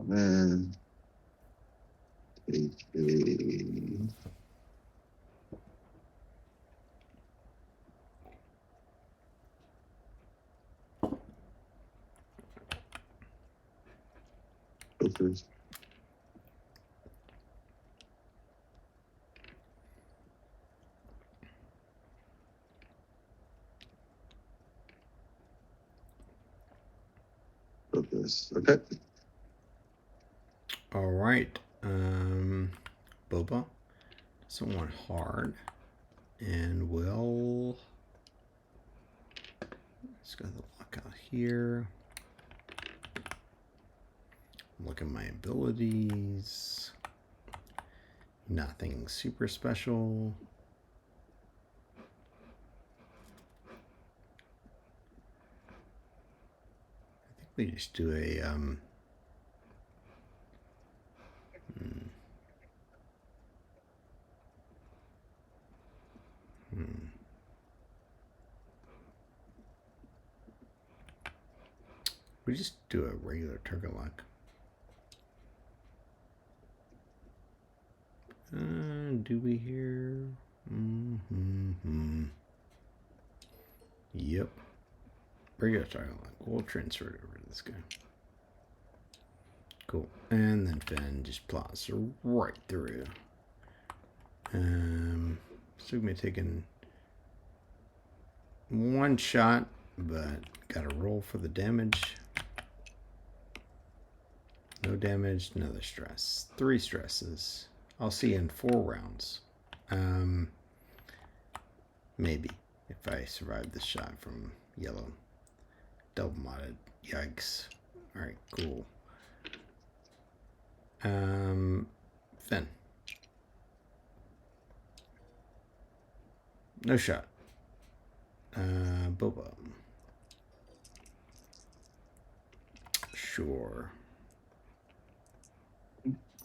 Then take a focus. Focus. Okay. All right. Boba doesn't want hard, and will. Let's go to the lockout here. Look at my abilities. Nothing super special. I think we just do a we just do a regular turtle lock. Do we here? Yep. Regular turtle lock. We'll transfer it over to this guy. Cool. And then Finn just plots right through. So we taking 1 shot, but got to roll for the damage. No damage, another stress. 3 stresses. I'll see you in 4 rounds. Maybe, if I survive this shot from yellow. Double modded. Yikes. Alright, cool. Finn. No shot. Boba. Sure.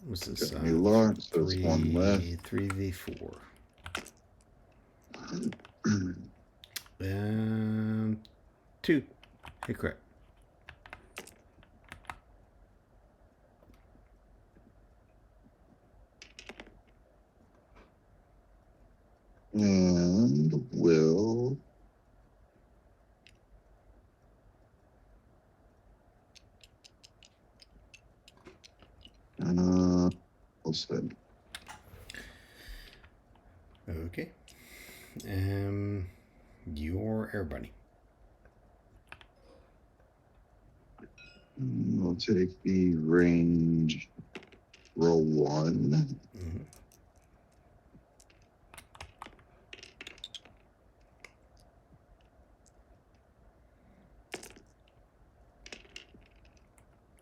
What's this? Got new lot, so it's 1 left. 3v4. 2. Hey, crit. And will all set. Okay. Your air bunny. I'll take the range roll 1.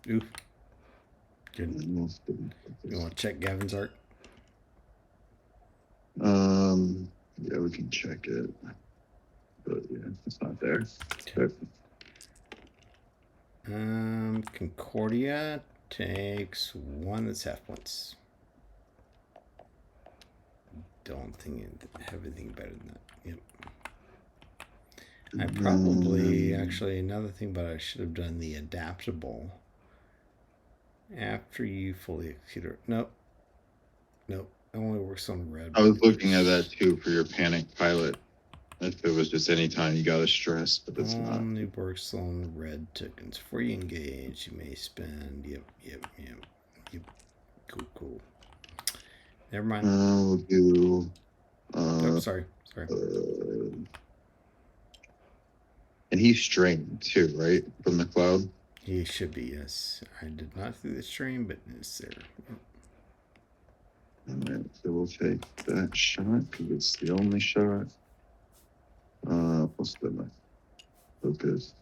Ooh. Good. You want to check Gavin's art? Yeah, we can check it. But yeah, it's not there. Okay. Concordia takes 1 that's half points. Don't think I have anything better than that. Yep. I probably, actually, another thing, but I should have done the adaptable after you fully execute it. Nope. Nope. It only works on red. I was looking at that too for your panic pilot. If it was just any time you got a stress, but it's not. Only works on red tokens. Before you engage, you may spend. Yep. Cool. Never mind. We'll do. Sorry. And he's strained too, right? From the cloud? He should be, yes. I did not do the stream, but it's there. Alright, so we'll take that shot because it's the only shot. We'll spend my focus.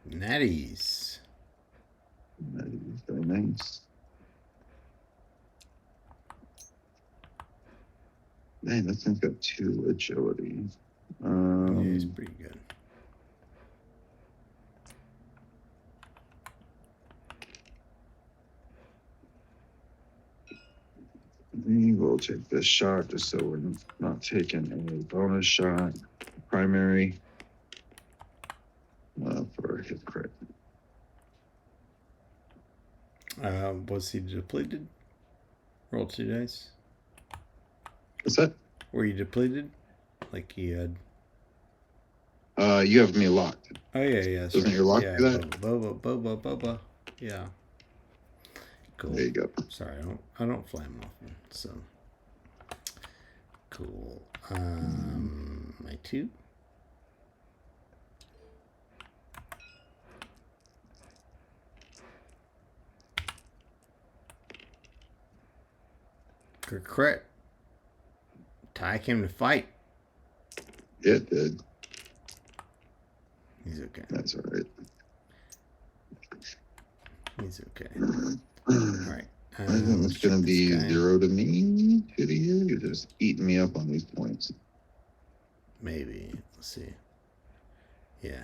Natties. That is very nice. Man, that thing's got 2 agility. It's pretty good. We will take this shot just so we're not taking a bonus shot. Primary for a hit crit. Was he depleted? Roll 2 dice. What's that? Were you depleted? Like he had. You have me locked. Oh yeah. Doesn't your lock do that? Boba. Yeah. Cool. There you go. Sorry, I don't fly him often, so cool. My 2. Crit. Ty came to fight. It did. He's okay. That's all right. He's okay. All right. I think it's going to be 0 to me, 2 to you. You're just eating me up on these points. Maybe. Let's see. Yeah.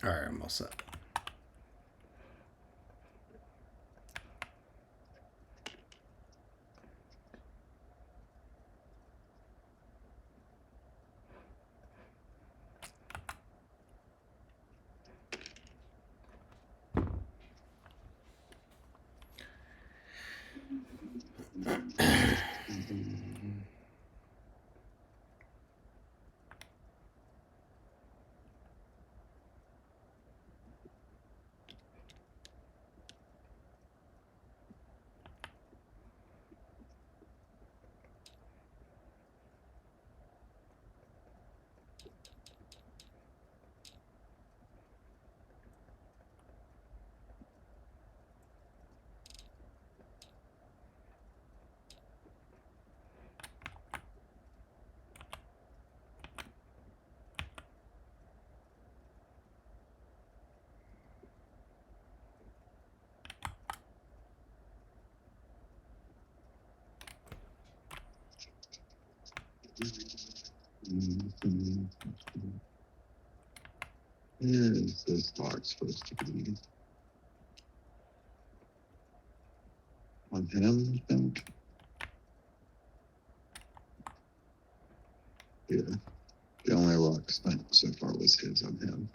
All right, I'm all set. Where is this box supposed to be? On him, I think. Yeah. The only rock spent so far was his on him.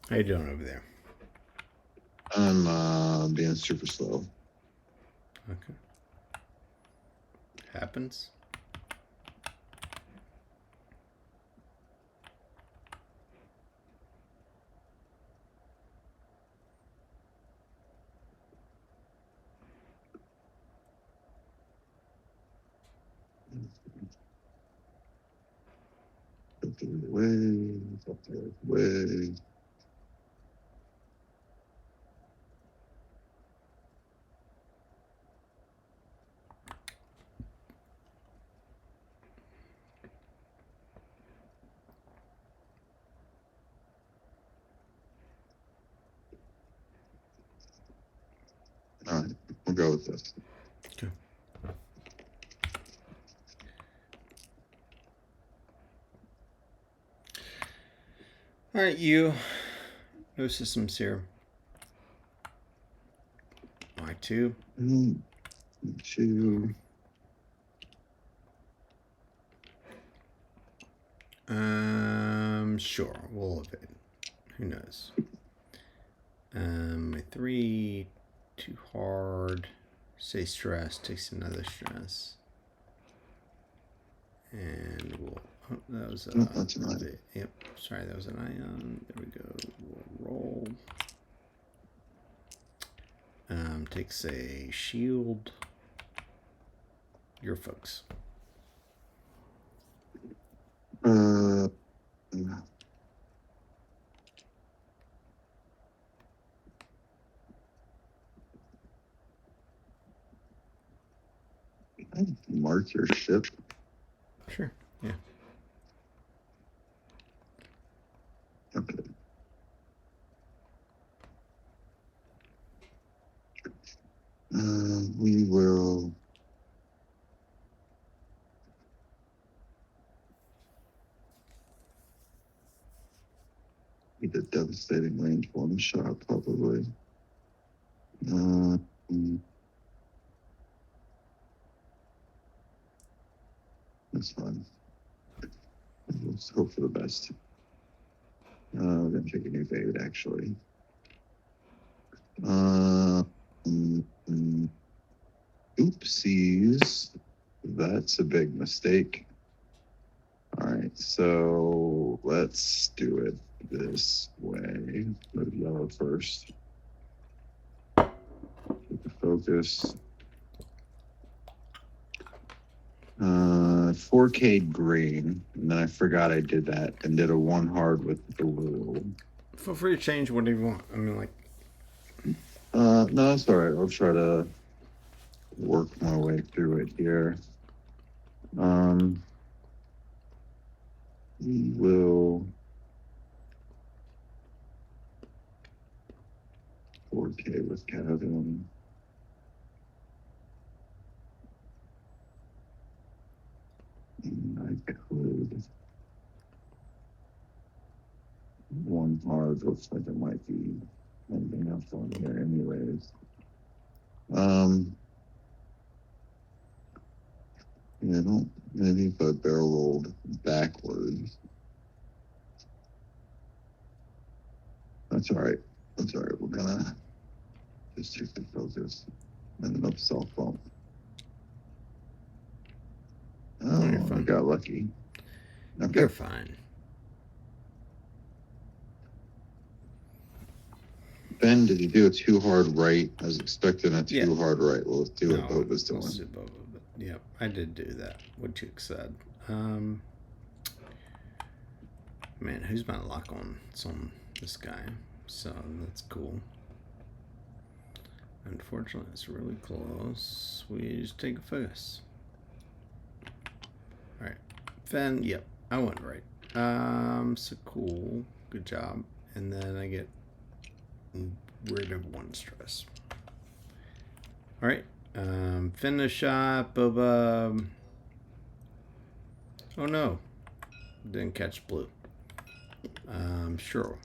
How you doing over there? I'm being super slow. Okay. Happens. Way. All right, we'll go with this. Okay. All right, you. No systems here. I two. Two. Sure. We'll evade. Who knows? My three. Too hard. Say stress. Takes another stress. And we'll. Oh, that was That's right. Yep. Sorry, that was an ion. There we go. We'll roll. Takes a shield. Your folks. Mark your ship. Sure. Yeah. Okay. We will. Need a devastating range one shot, probably. That's fine. Let's hope for the best. We're gonna take a new fade, actually. Oopsies. That's a big mistake. All right, so let's do it this way. Move yellow first. Keep the focus. 4K green, and then I forgot I did that and did a one hard with blue. Feel free to change whatever you want. I mean, like. No, that's all right. I'll try to work my way through it here. We will 4K with Kevin. I could. One hard looks like it might be anything else on here, anyways. Yeah, don't maybe if I barrel rolled backwards. That's all right. That's all right. We're gonna just take the focus and an upself bump. Oh, I got lucky. Okay. You're fine. Ben, did you do a too hard right? I was expecting a too hard right. Well, let's do what Boba's doing. Yep, I did do that. What Duke said. Man, who's my lock on? It's on this guy. So that's cool. Unfortunately, it's really close. We just take a focus. Alright. Finn, yep. I went right. So cool. Good job. And then I get rid of one stress. Alright. Finn a shot. Boba. Oh no. Didn't catch blue. Sure.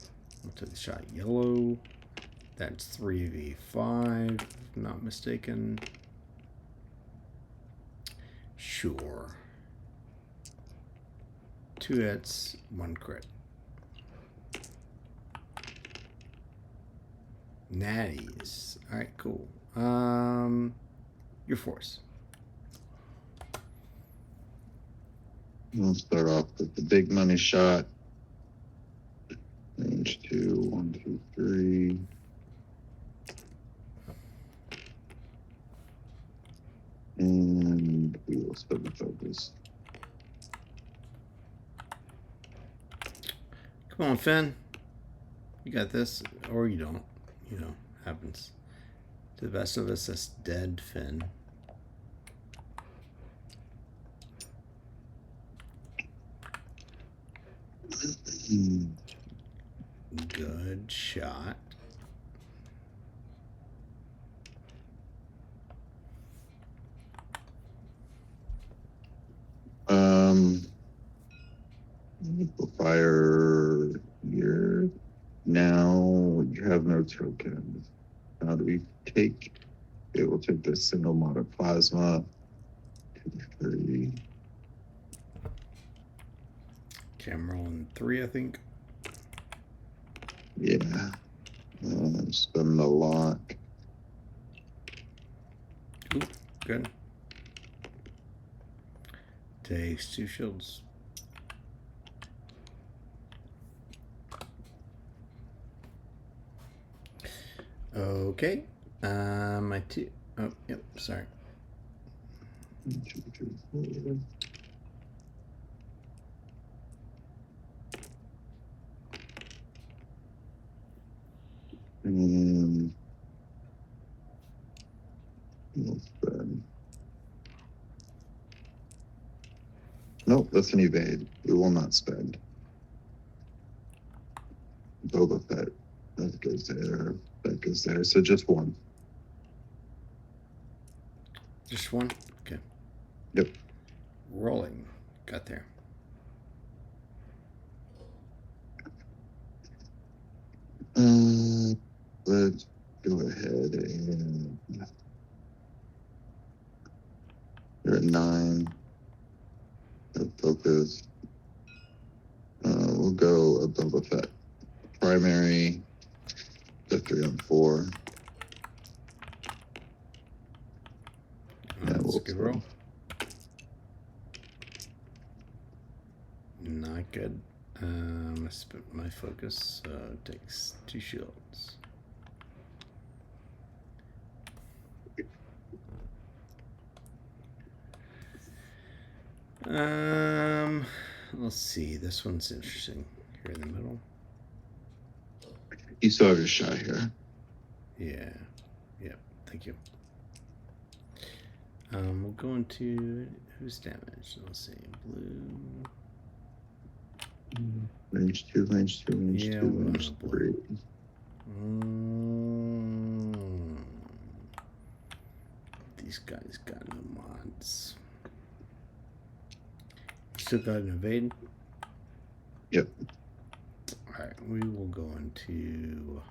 I'll take the shot. Yellow. That's 3v5, if I'm not mistaken. Sure. 2 hits, 1 crit. Natties. Alright, cool. Your force. We'll start off with the big money shot. Range 2, 1, 2, 3. And we will split the focus. Come on, Finn. You got this, or you don't. You know, happens. To the best of us, that's dead, Finn. Good shot. We'll fire here. Now you have no tokens. How do we take? It will take this single mod of plasma. 2, 3. Camera on 3, I think. Yeah. Spin the lock. Ooh, good. Takes 2 shields. Okay. My 2. Oh, yep. Sorry. 1, 2, 3, 4. And we'll spend. Nope, that's an evade. We will not spend. Boba Fett. That goes there. That goes there. So just 1. Just 1? Okay. Yep. Rolling. Got there. Let's go ahead and you're at 9. Focus. We'll go a Boba Fett. Primary. The 3 on 4. That's a good roll. Not good. I spent my focus, so it takes 2 shields. Let's see. This one's interesting. Here in the middle. You still have your shot here. Yeah. Yep. Thank you. We'll go into who's damaged. Let's see. Blue. Range 2, range 2, range 2, range 3. These guys got no mods. Still got an evade? Yep. Alright, we will go into.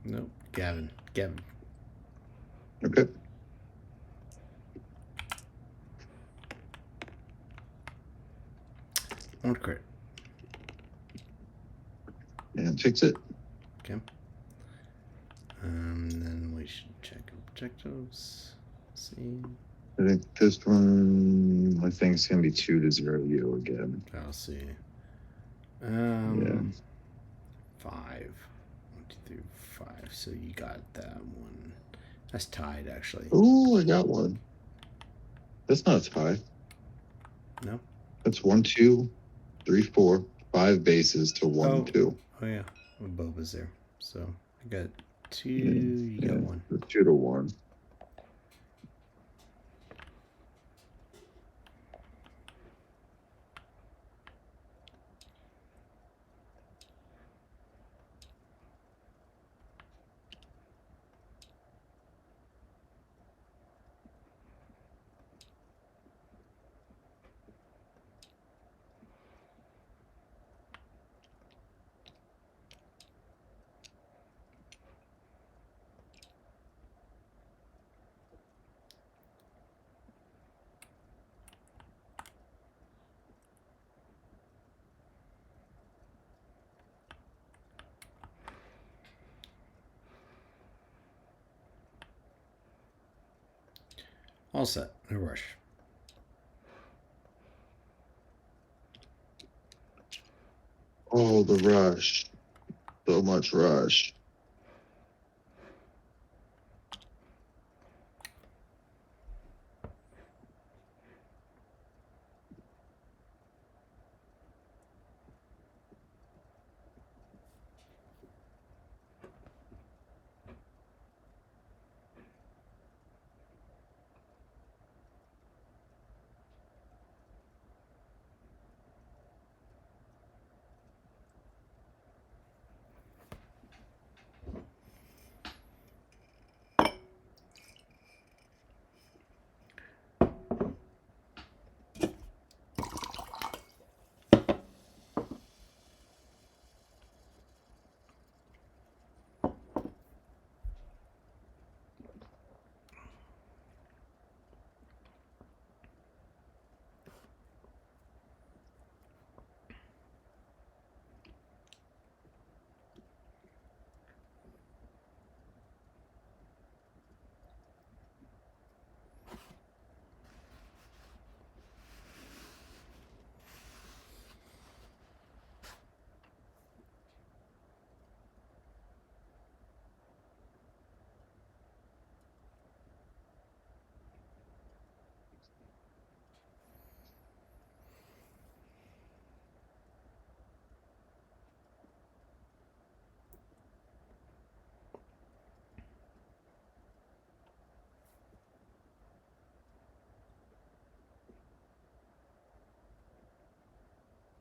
Nope. Gavin. Okay. One crit. And takes it. Okay. Then we should check objectives. Let's see. I think this one, my thing's gonna be 2 to 0 you again. I'll see. Yeah. 5. 1, 2, 3, 5. So you got that one. That's tied, actually. Oh, I got one. That's not a tie. No? That's 1, 2, 3, 4, 5 bases to 1, Oh, 2. oh yeah, a Boba's there. So I got 2. Yeah, You got yeah, 1. 2 to 1. All set. No rush. Oh, the rush. So much rush.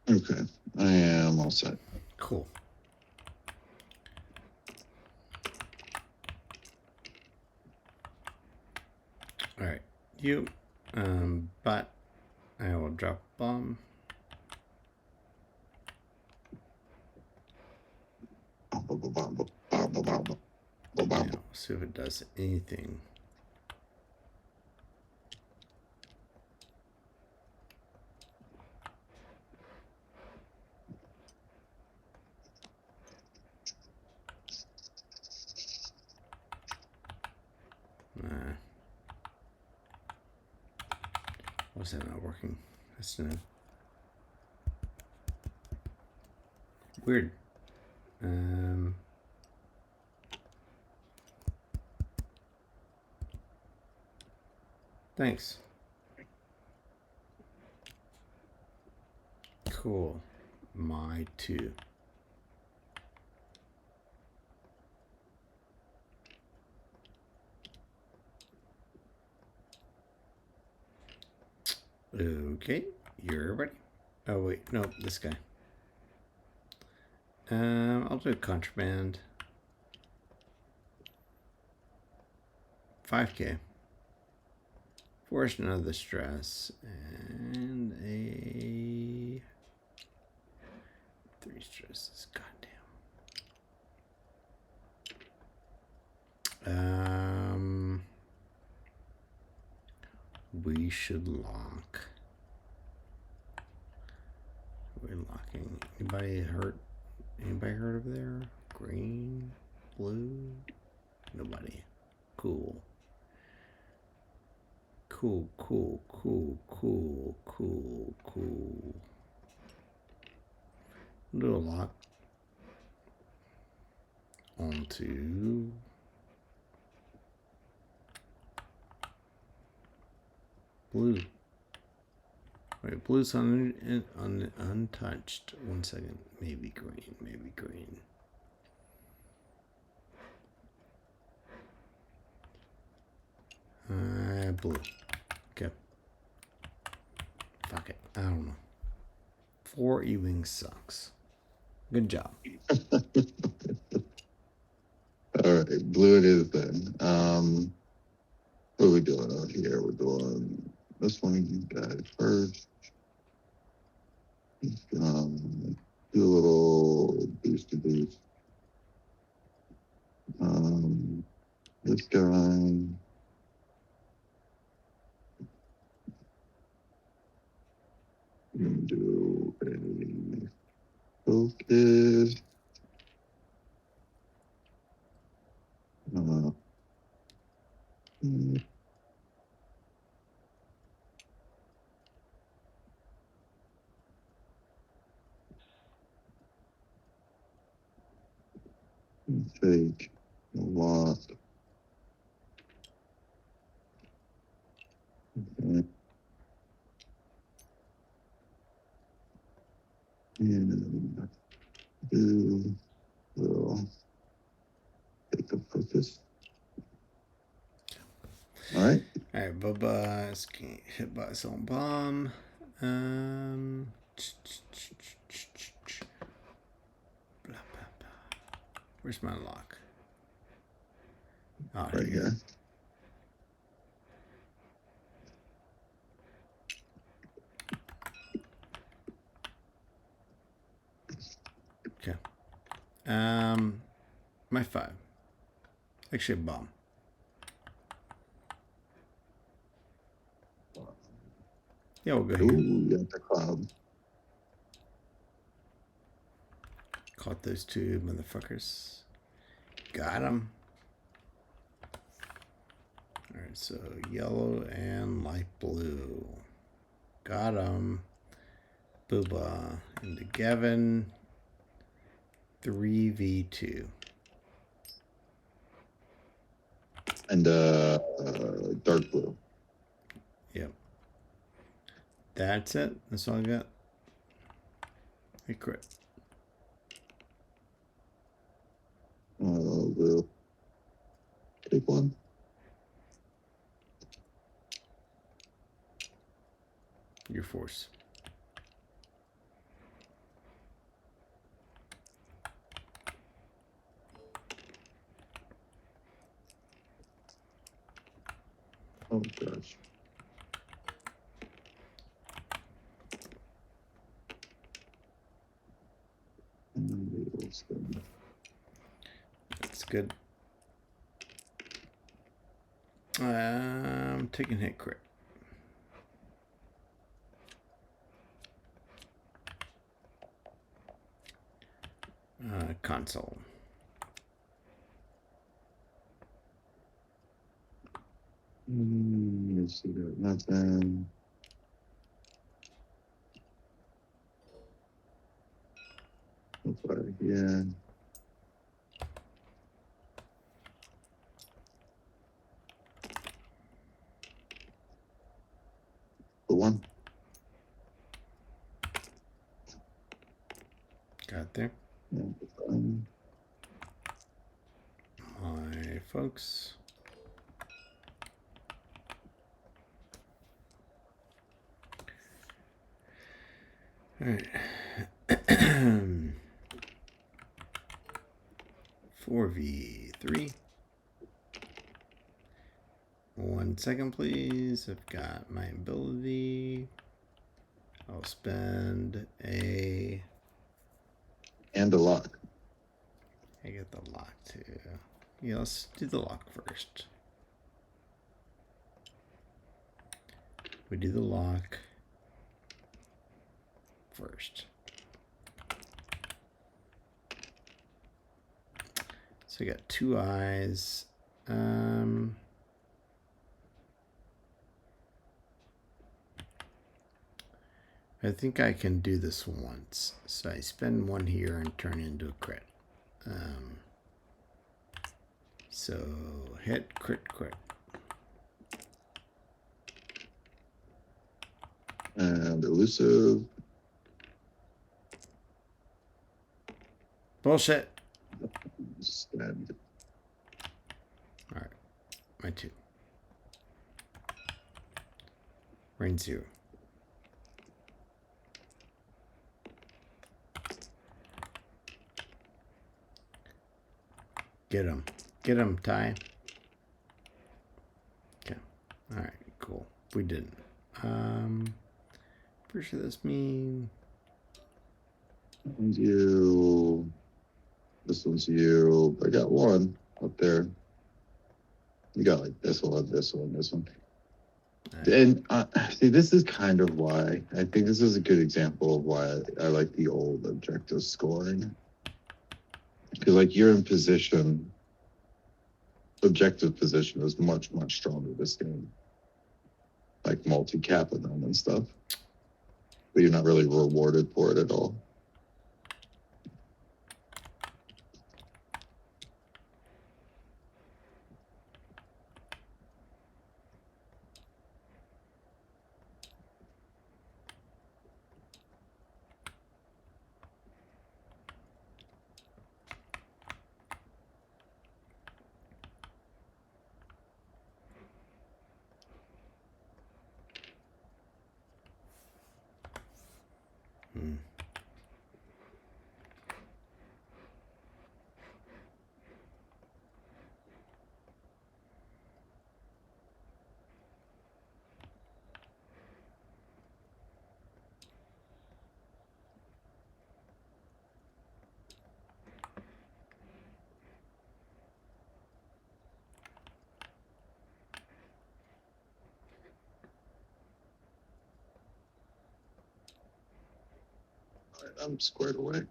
Okay, I am all set. Cool. All right. You. But I will drop bomb. Yeah, we'll see if it does anything. Nah. Why's that not working? That's no. Weird. Thanks. Cool. My 2. Okay. You're ready. Oh, wait. No, this guy. I'll do a contraband. 5K. Force another stress. And a 3 stresses. Goddamn. We should lock. We're locking. Anybody hurt? Anybody hurt over there? Green? Blue? Nobody. Cool. Cool, cool, cool, cool, cool, cool. Do a lock onto blue. Wait, blue's untouched. 1 second. Maybe green. Maybe green. Blue. Okay. Fuck it. I don't know. 4 E-wings sucks. Good job. All right, blue it is then. What are we doing out here? We're doing this one guy first. Do a little boost to boost. This guy. I'm gonna do a focus. Take a lot. Okay. And do will take the focus. All right. All right, Bubba is getting hit by his own bomb. Where's my lock? Oh, Right here. Okay. My 5. Actually, a bomb. Yeah, we'll go here. Ooh, got the cloud. Caught those 2 motherfuckers. Got them. All right, so yellow and light blue. Got them. Booba into Gavin. 3v2. And dark blue. Yep. That's it. That's all I got. Hey, crit. We'll take one. Your force. Oh gosh. That's good. I'm taking hit crit. Console. Let's see that. Nothing. Fire here. The one. Got there. And, My folks. All right. 4v3. 1 second, please. I've got my ability. I'll spend a... And a lock. I get the lock too. Yeah, let's do the lock first. We do the lock first. So I got 2 eyes. I think I can do this once. So I spend 1 here and turn into a crit. So hit, crit, crit. and elusive. Bullshit. Stand. All right. My 2. Rain 0. Get him. Get him, Ty. Okay. All right. Cool. We didn't. Pretty sure that's me. One's you. This one's you. I got one up there. You got like this one, this one, this one. Right. And see, this is kind of why I think this is a good example of why I like the old objective scoring. Because like you're in position, objective position is much, much stronger this game. Like multi-capping them and stuff. But you're not really rewarded for it at all. I'm squared away.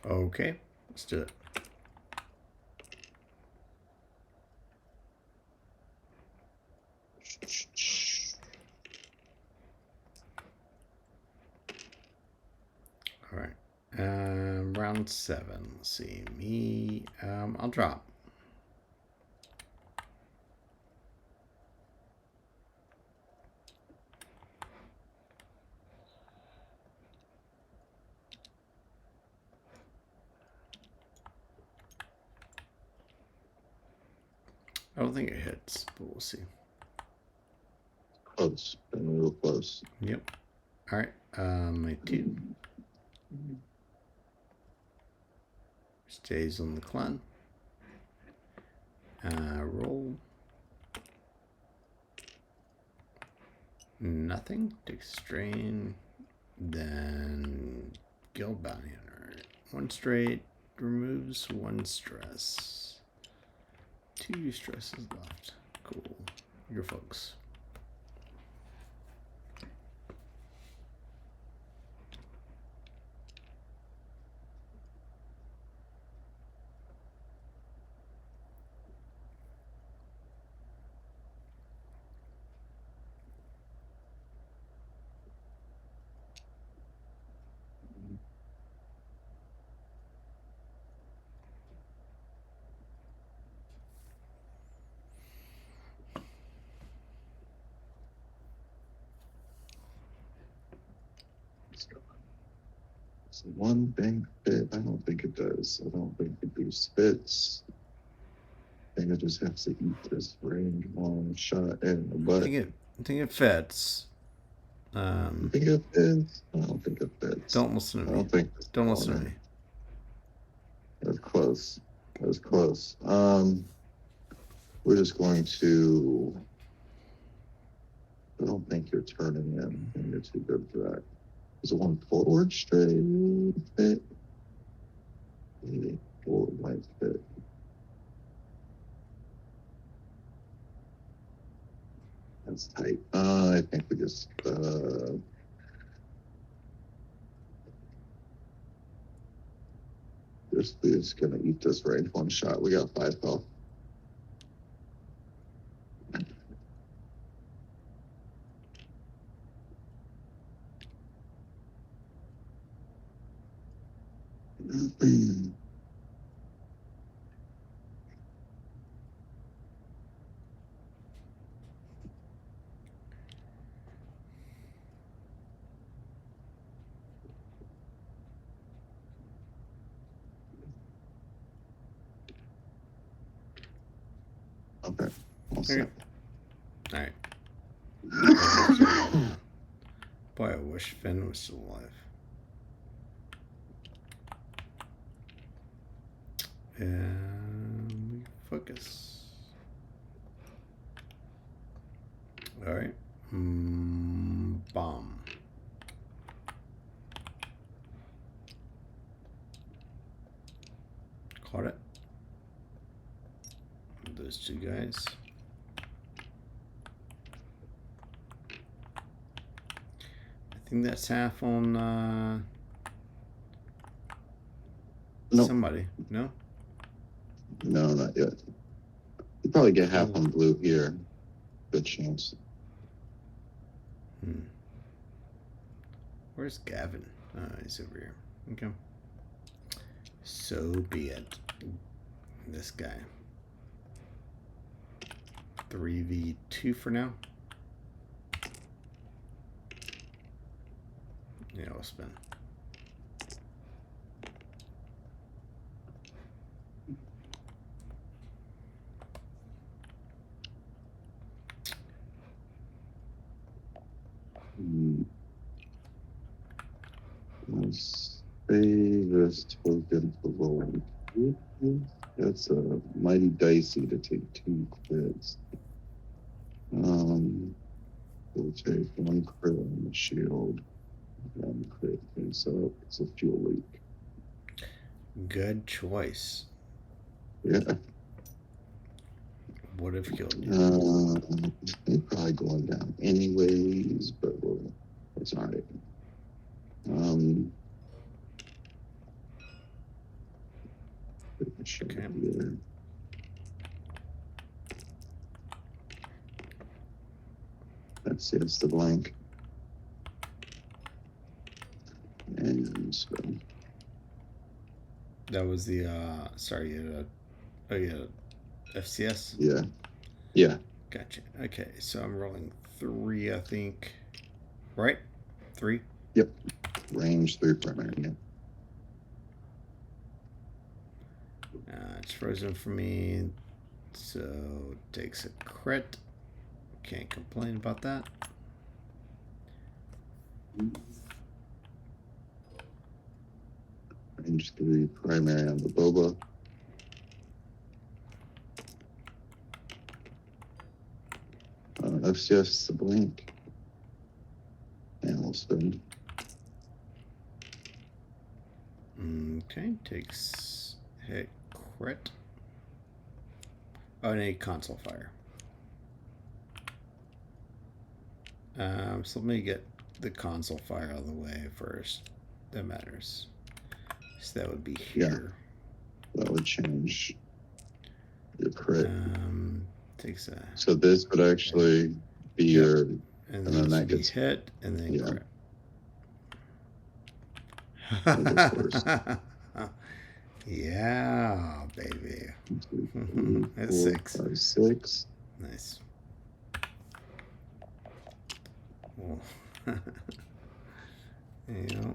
Okay, let's do it. All right. Round 7. Let's see. Me. I'll drop. I don't think it hits, but we'll see. Close. Been real close. Yep. All right. My 2. Stays on the clan. Roll. Nothing. Take strain. Then Guild Bounty Hunter. 1 straight. Removes 1 stress. 2 stresses left. Cool. Your folks. So 1 bank fit. I don't think it does. I don't think it boosts fits. I think I just have to eat this range 1 shot in the butt. I think it fits. You think it fits? I don't think it fits. Don't listen to me. I don't think. Don't listen to me. That was close. That was close. We're just going to. I don't think you're turning in, and you're too good for that. Is it 1 forward straight fit? Maybe forward might fit. That's tight. I think we just we're just gonna eat this range 1 shot. We got 5 health. Okay. All Okay. set. All right. Boy, I wish Finn was still alive. And focus. All right. Bomb. Caught it. Those two guys. I think that's half on Nope. somebody. No? No, not yet. You probably get half Oh. on blue here. Good chance. Where's Gavin? He's over here. Okay. So be it. This guy. 3v2 for now. Yeah, we'll spin. Let's save this token for rolling. That's a mighty dicey to take 2 crits. We'll take 1 crit on the shield. 1 crit face up. It's a fuel leak. Good choice. Yeah. Would have killed you. They're probably going down anyways, but it's all right. Okay. Here. That's it. It's the blank. And so. That was the sorry, FCS? Yeah. Yeah. Gotcha. Okay, so I'm rolling 3, I think. Right? 3? Yep. Range 3 primary. Yeah. It's frozen for me, so it takes a crit. Can't complain about that. Range 3 primary on the boba. FCS the blink. And we'll spin. Okay, takes hit crit. Oh, and a console fire. So let me get the console fire out of the way first. That matters. So that would be here. Yeah, that would change your crit. Takes a. So this would actually be your. And then that gets hit, and then crit. Yeah, baby. That's 6. 5, 6. Nice. Yeah.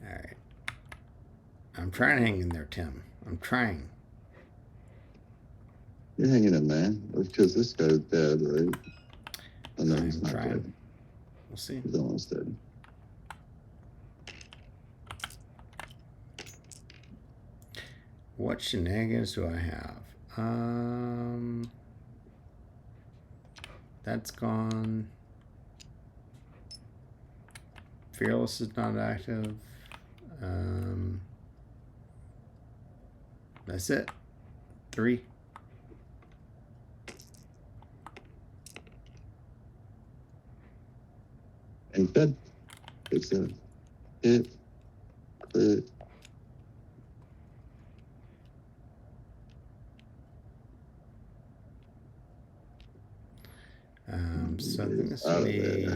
All right. I'm trying to hang in there, Tim. I'm trying. You're hanging in, man. Because this guy's dead, right? And then he's not dead. We'll see. He's almost dead. What shenanigans do I have? That's gone. Fearless is not active. That's it. 3. And dead. It's a hit. Crit. So I think this will be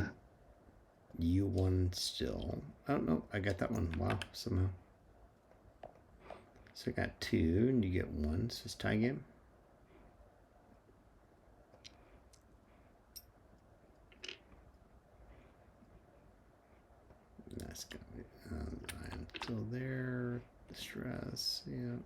You won still. Oh, no, I got that one. Wow, somehow. So I got 2, and you get 1. So it's tie game. That's gonna be. I'm still there. Distress. Yeah.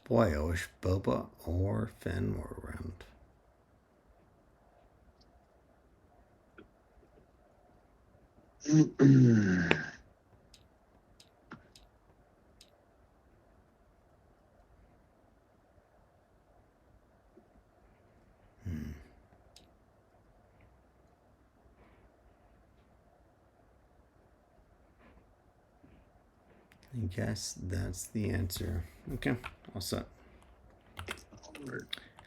Boy, I wish Boba or Finn were around. I guess that's the answer. Okay, all set.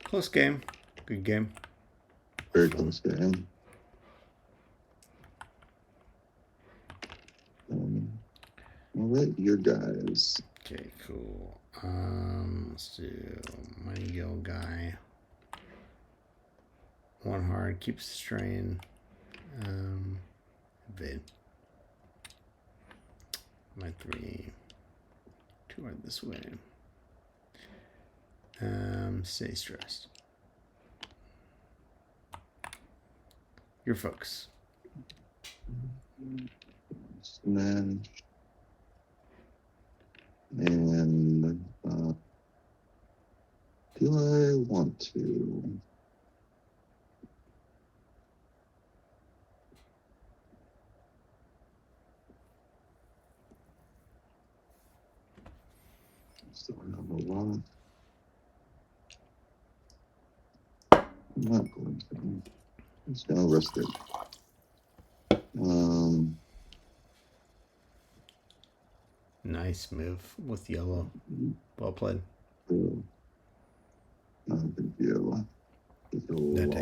Close game. Good game. Very close game. All right, your guys. Okay, cool. Let's do Money Gill guy. 1 hard, keeps the strain. Vid. My 3. 2 hard this way. Stay stressed. Your folks. Smash. And do I want to? So number 1. I'm not going to. I'm just gonna risk it. Nice move with yellow. Well played. Not a big deal. That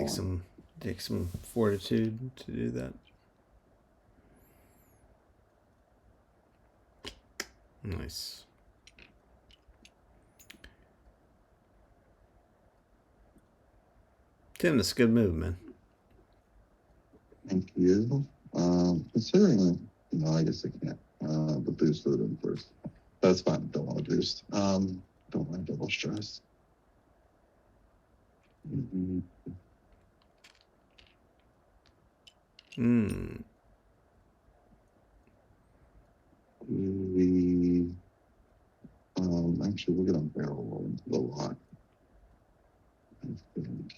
takes some fortitude to do that. Nice. Tim, that's a good move, man. Thank you. Considering, I guess I can't. The boost for them first. That's fine. Don't want to boost. Don't want double stress. We actually we're gonna barrel roll into the lot. I think.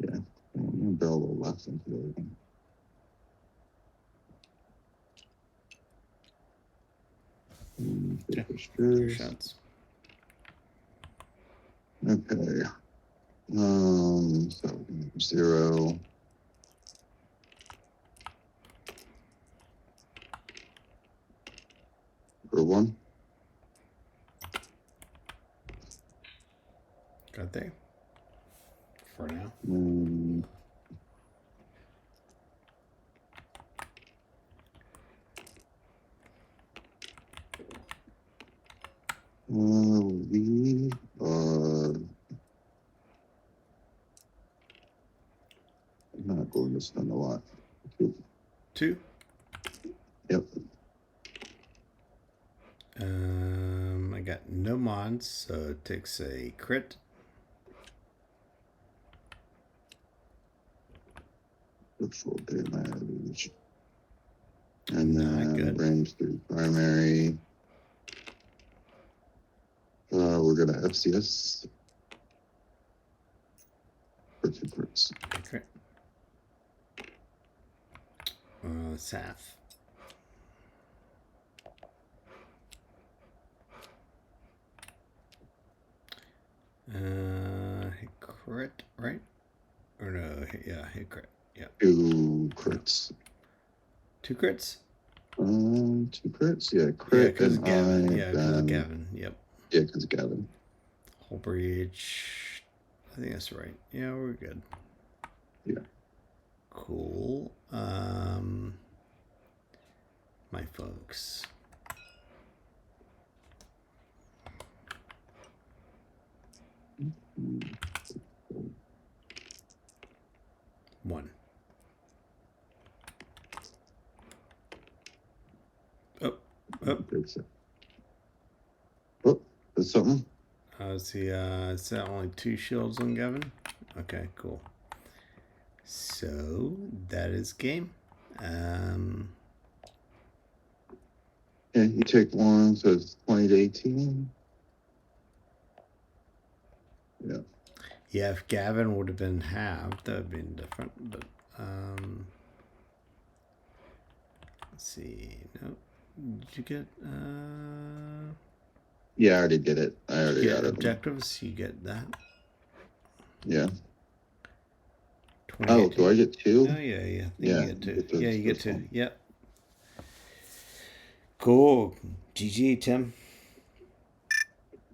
Yeah, I'm gonna barrel roll left into the other. Your shots. Okay. So 0. one. Got there. For now. We are not going to spend a lot. Two. Yep. I got no mods, so it takes a crit. Full damage. And Not then good. range through primary. We're gonna FCS for 2 crits. Okay. It's half. Hit crit, right? Or no, yeah, hit crit. Yeah. 2 crits. 2 crits? 2 crits? Yeah, Yeah, crit because and Gavin. I. Yeah, because of Gavin. Yep. Yeah, because of Gavin. Whole breach. I think that's right. Yeah, we're good. Yeah. Cool. My folks. One. Oh. Oh, there's something. See, is that only 2 shields on Gavin? Okay, cool. So that is game. Yeah, you take 1, so it's 20 to 18. Yeah. Yeah, if Gavin would have been halved, that would have been different. But let's see. No, did you get? Yeah, I already did it. I already got it. Objectives. You get that. Yeah. Oh, do I get 2? Oh yeah, yeah. Yeah, You get 2. Yeah, you get 2. Yep. Cool. GG, Tim.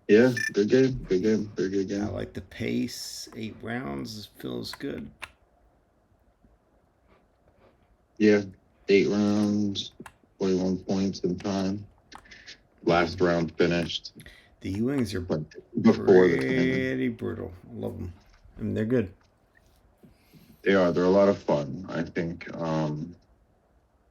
Yeah, good game. Good game. Very good game. I like the pace. 8 rounds feels good. Yeah, 8 rounds, 21 points in time. Last round finished. The U-Wings are before pretty brutal. I love them. I mean, they're good. They are. They're a lot of fun, I think.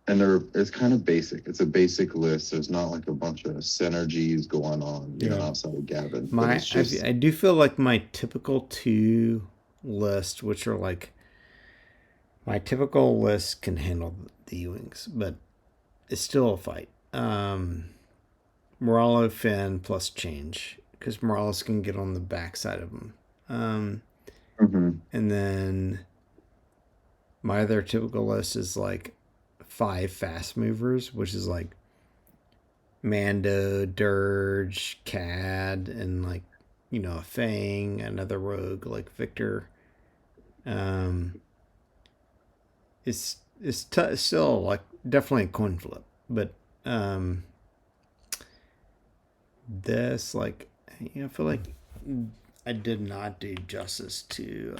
And it's kind of basic. It's a basic list. There's not like a bunch of synergies going on, you know, outside of Gavin. I do feel like my typical 2 list, which are like my typical list, can handle the U-Wings, but it's still a fight. Moralo, Finn plus change, because Morales can get on the backside of them. And then my other typical list is like 5 fast movers, which is like Mando, Dirge, Cad, and like, you know, a Fang, another rogue like Victor. It's still like definitely a coin flip, but this, like, you know, I feel like I did not do justice to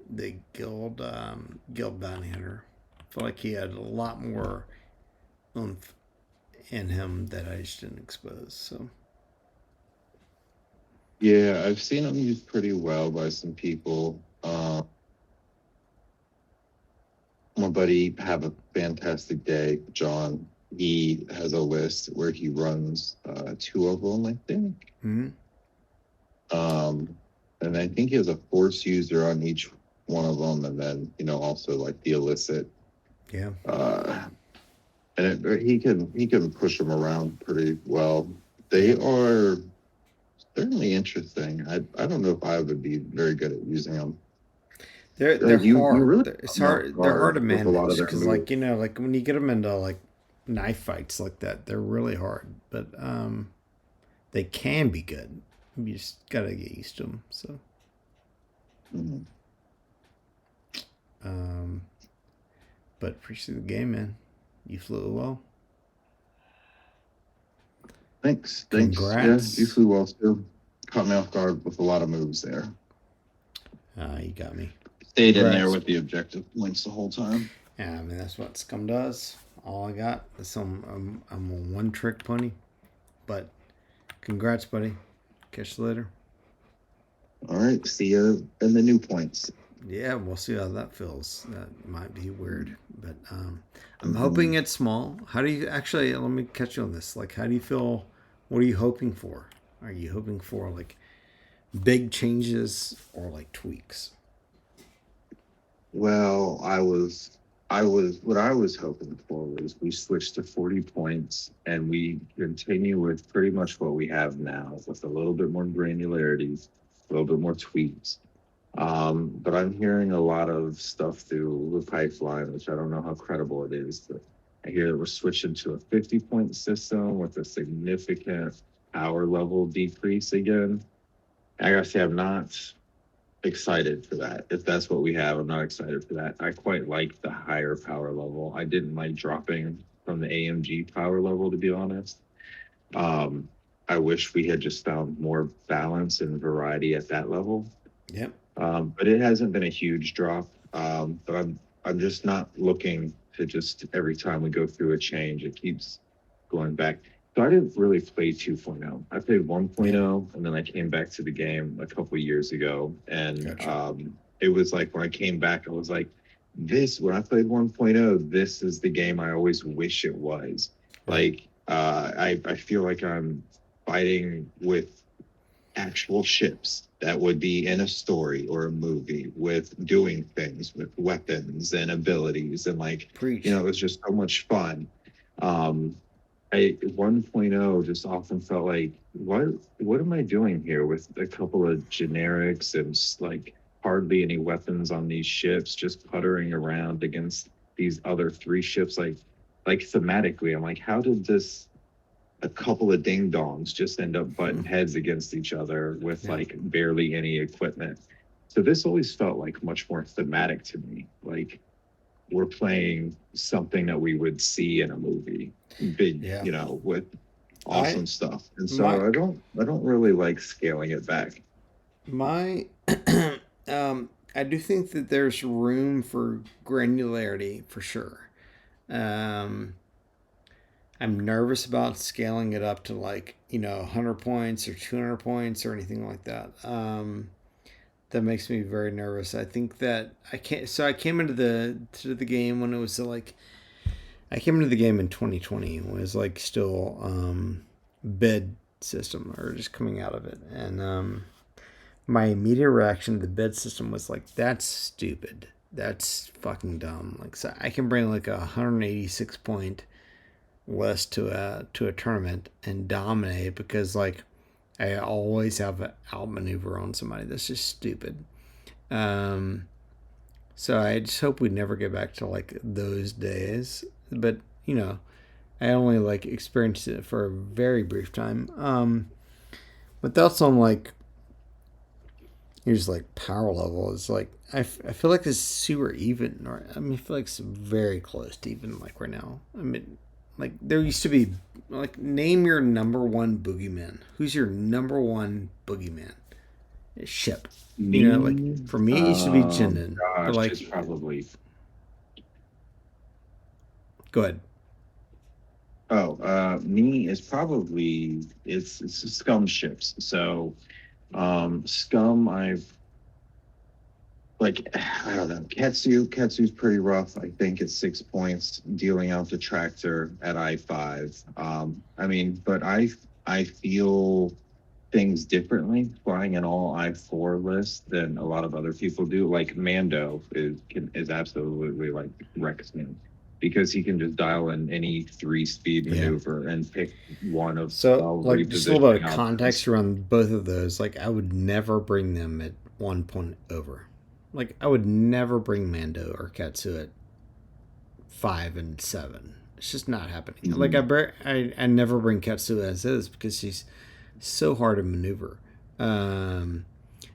the guild bounty hunter. I feel like he had a lot more oomph in him that I just didn't expose. So yeah, I've seen him used pretty well by some people. My buddy Have a Fantastic Day, John. He has a list where he runs 2 of them, I think. And I think he has a force user on each one of them, and then, you know, also like the illicit. Yeah. And he can push them around pretty well. They are certainly interesting. I don't know if I would be very good at using them. They're hard. It's hard. They're hard to manage because, like, you know, like when you get them into like knife fights like that, they're really hard. But they can be good. You just gotta get used to them. So. But appreciate the game, man. You flew well. Thanks. Thanks. Yeah, you Congrats. flew well too. Caught me off guard with a lot of moves there. You got me. Stayed in there Congrats. with the objective points the whole time. Yeah, I mean that's what Scum does. All I got is I'm a one trick pony. But congrats, buddy. Catch you later. All right. See you in the new points. Yeah, we'll see how that feels. That might be weird, but I'm hoping Mhm. it's small. How do you actually? Let me catch you on this. Like, how do you feel? What are you hoping for? Are you hoping for like big changes or like tweaks? Well, what I was hoping for was we switch to 40 points and we continue with pretty much what we have now with a little bit more granularity, a little bit more tweaks. But I'm hearing a lot of stuff through the pipeline, which I don't know how credible it is. But I hear that we're switching to a 50-point system with a significant power level decrease again. I gotta say, I'm not excited for that. If that's what we have, I'm not excited for that. I quite like the higher power level. I didn't like dropping from the AMG power level, to be honest. Um, I wish we had just found more balance and variety at that level. Yep. But it hasn't been a huge drop. But I'm just not looking to just every time we go through a change, it keeps going back. So I didn't really play 2.0. I played Yeah. 1.0, and then I came back to the game a couple of years ago. And Gotcha. it was like when I came back, I was like, this, when I played 1.0, this is the game I always wish it was. Right. Like, I feel like I'm fighting with actual ships that would be in a story or a movie with doing things with weapons and abilities and like Preach. it was just so much fun. um I 1.0 just often felt like what am I doing here with a couple of generics and like hardly any weapons on these ships, just puttering around against these other three ships, like thematically I'm like, how did this a couple of ding dongs just end up butting heads against each other with Yeah. like barely any equipment. So this always felt like much more thematic to me. Like we're playing something that we would see in a movie, big, Yeah. with I awesome stuff. And my so I don't really like scaling it back. my I do think that there's room for granularity for sure. Um, I'm nervous about scaling it up to like 100 points or 200 points or anything like that. That makes me very nervous. I think that I can't. So I came into the game when it was like I came into the game in 2020. It was like still bed system or just coming out of it, and my immediate reaction to the bed system was like, "That's stupid. That's fucking dumb." Like, so I can bring like a 186 point list to a tournament and dominate because like I always have an outmaneuver on somebody. That's just stupid. Um, so I just hope we never get back to like those days. But I only like experienced it for a very brief time. But that's on like here's like power level is like I feel like it's super even. Or I mean, I feel like it's very close to even like right now. I mean, like there used to be like name your number one boogeyman. Who's your number one boogeyman? Ship. Like Me, for me, it used to be Jinden. But gosh, like, it's probably go ahead. me is probably it's scum ships. So scum I've like I don't know. Ketsu's pretty rough. I think it's 6 points, dealing out the tractor at I-5. I mean, but I feel things differently flying an all I-4 list than a lot of other people do. Like Mando is absolutely like wrecks me because he can just dial in any 3-speed Yeah. maneuver and pick one of So 12 like just a little bit repositioning of options. context around both of those. Like I would never bring them at 1 point over. Like I would never bring Mando or Katsu at 5 and 7. It's just not happening. Like Mhm. I never bring Katsu as is because she's so hard to maneuver. Um,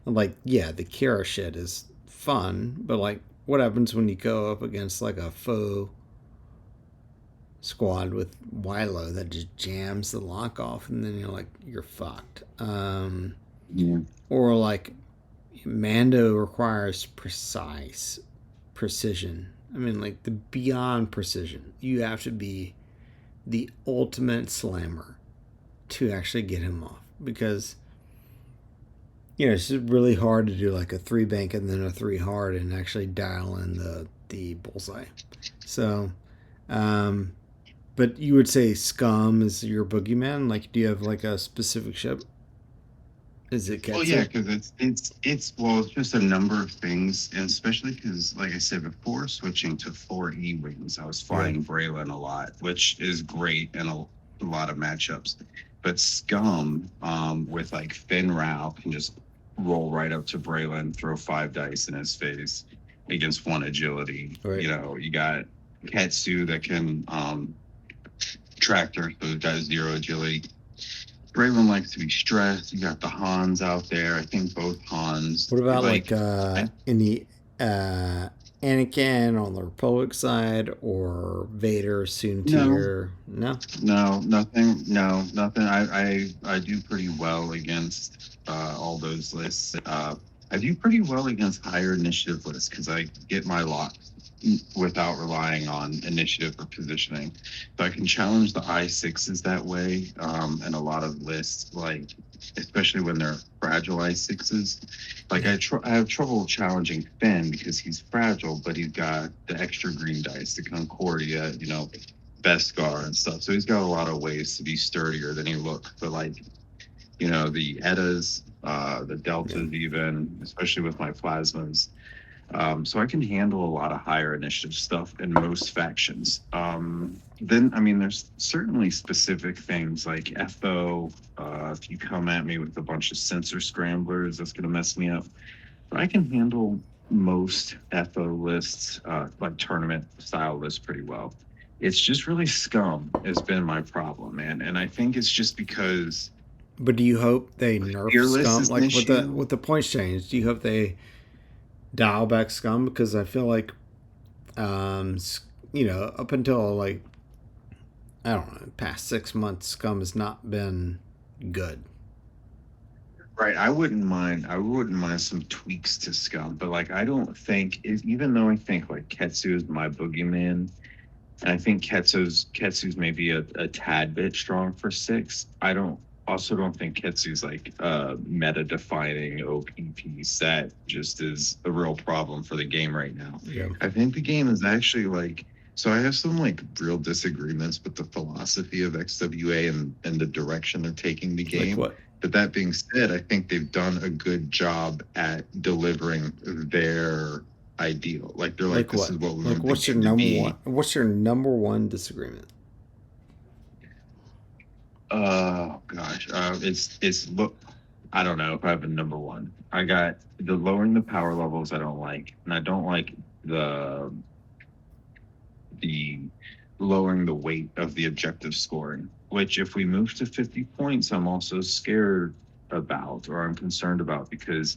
like yeah, the Kira shit is fun, but like what happens when you go up against like a faux squad with Wilo that just jams the lock off, and then you're fucked. Yeah. Or like Mando requires precise precision. I mean, like the beyond precision. You have to be the ultimate slammer to actually get him off because it's just really hard to do like a three bank and then a three hard and actually dial in the bullseye. So, um, but you would say Scum is your boogeyman. Like, do you have like a specific ship? Is it Well, yeah, Ketsu? because it's just a number of things, and especially because, like I said before, switching to four E wings, I was Yeah. flying Braylon a lot, which is great in a lot of matchups. But Scum, with like Finn Rao, can just roll right up to Braylon, throw 5 dice in his face against one agility. Right. You got Ketsu that can tractor, so it does 0 agility. Braylon likes to be stressed. You got the Hans out there. I think both Hans What about like like. in the Anakin on the Republic side or Vader soon No, tier? No. no, nothing. No, nothing. I do pretty well against all those lists. I do pretty well against higher initiative lists because I get my locks without relying on initiative or positioning. So I can challenge the I6s that way, and a lot of lists, like especially when they're fragile I6s. Like Yeah. I have trouble challenging Finn because he's fragile, but he's got the extra green dice, the Concordia, Beskar and stuff. So he's got a lot of ways to be sturdier than he looks. But like, the Eddas, the Yeah. Deltas, even, especially with my plasmas. So I can handle a lot of higher initiative stuff in most factions. Then, I mean, there's certainly specific things like FO. If you come at me with a bunch of sensor scramblers, that's going to mess me up. But I can handle most FO lists, like tournament style lists, pretty well. It's just really Scum has been my problem, man. And I think it's just because But do you hope they nerf Fearless Scum? is an Like with the issue. with the points change, do you hope they dial back Scum? Because I feel like, um, up until like I don't know, past 6 months, Scum has not been good. Right. I wouldn't mind some tweaks to Scum, but like I don't think even though I think like Ketsu is my boogeyman, and I think Ketsu's maybe a tad bit strong for 6. I don't think Ketsu's like meta defining OPP set just is a real problem for the game right now. Yeah. I think the game is actually like, so I have some like real disagreements with the philosophy of XWA and the direction they're taking the Like game. what? But that being said, I think they've done a good job at delivering their ideal. Like they're like, Like this what? is what we Like want the what's your game to number one? be. What's your number one disagreement? Oh gosh, it's look. I don't know if I have a number one. I got the lowering the power levels. I don't like, and I don't like the lowering the weight of the objective scoring. Which, if we move to 50 points, I'm also scared about, or I'm concerned about, because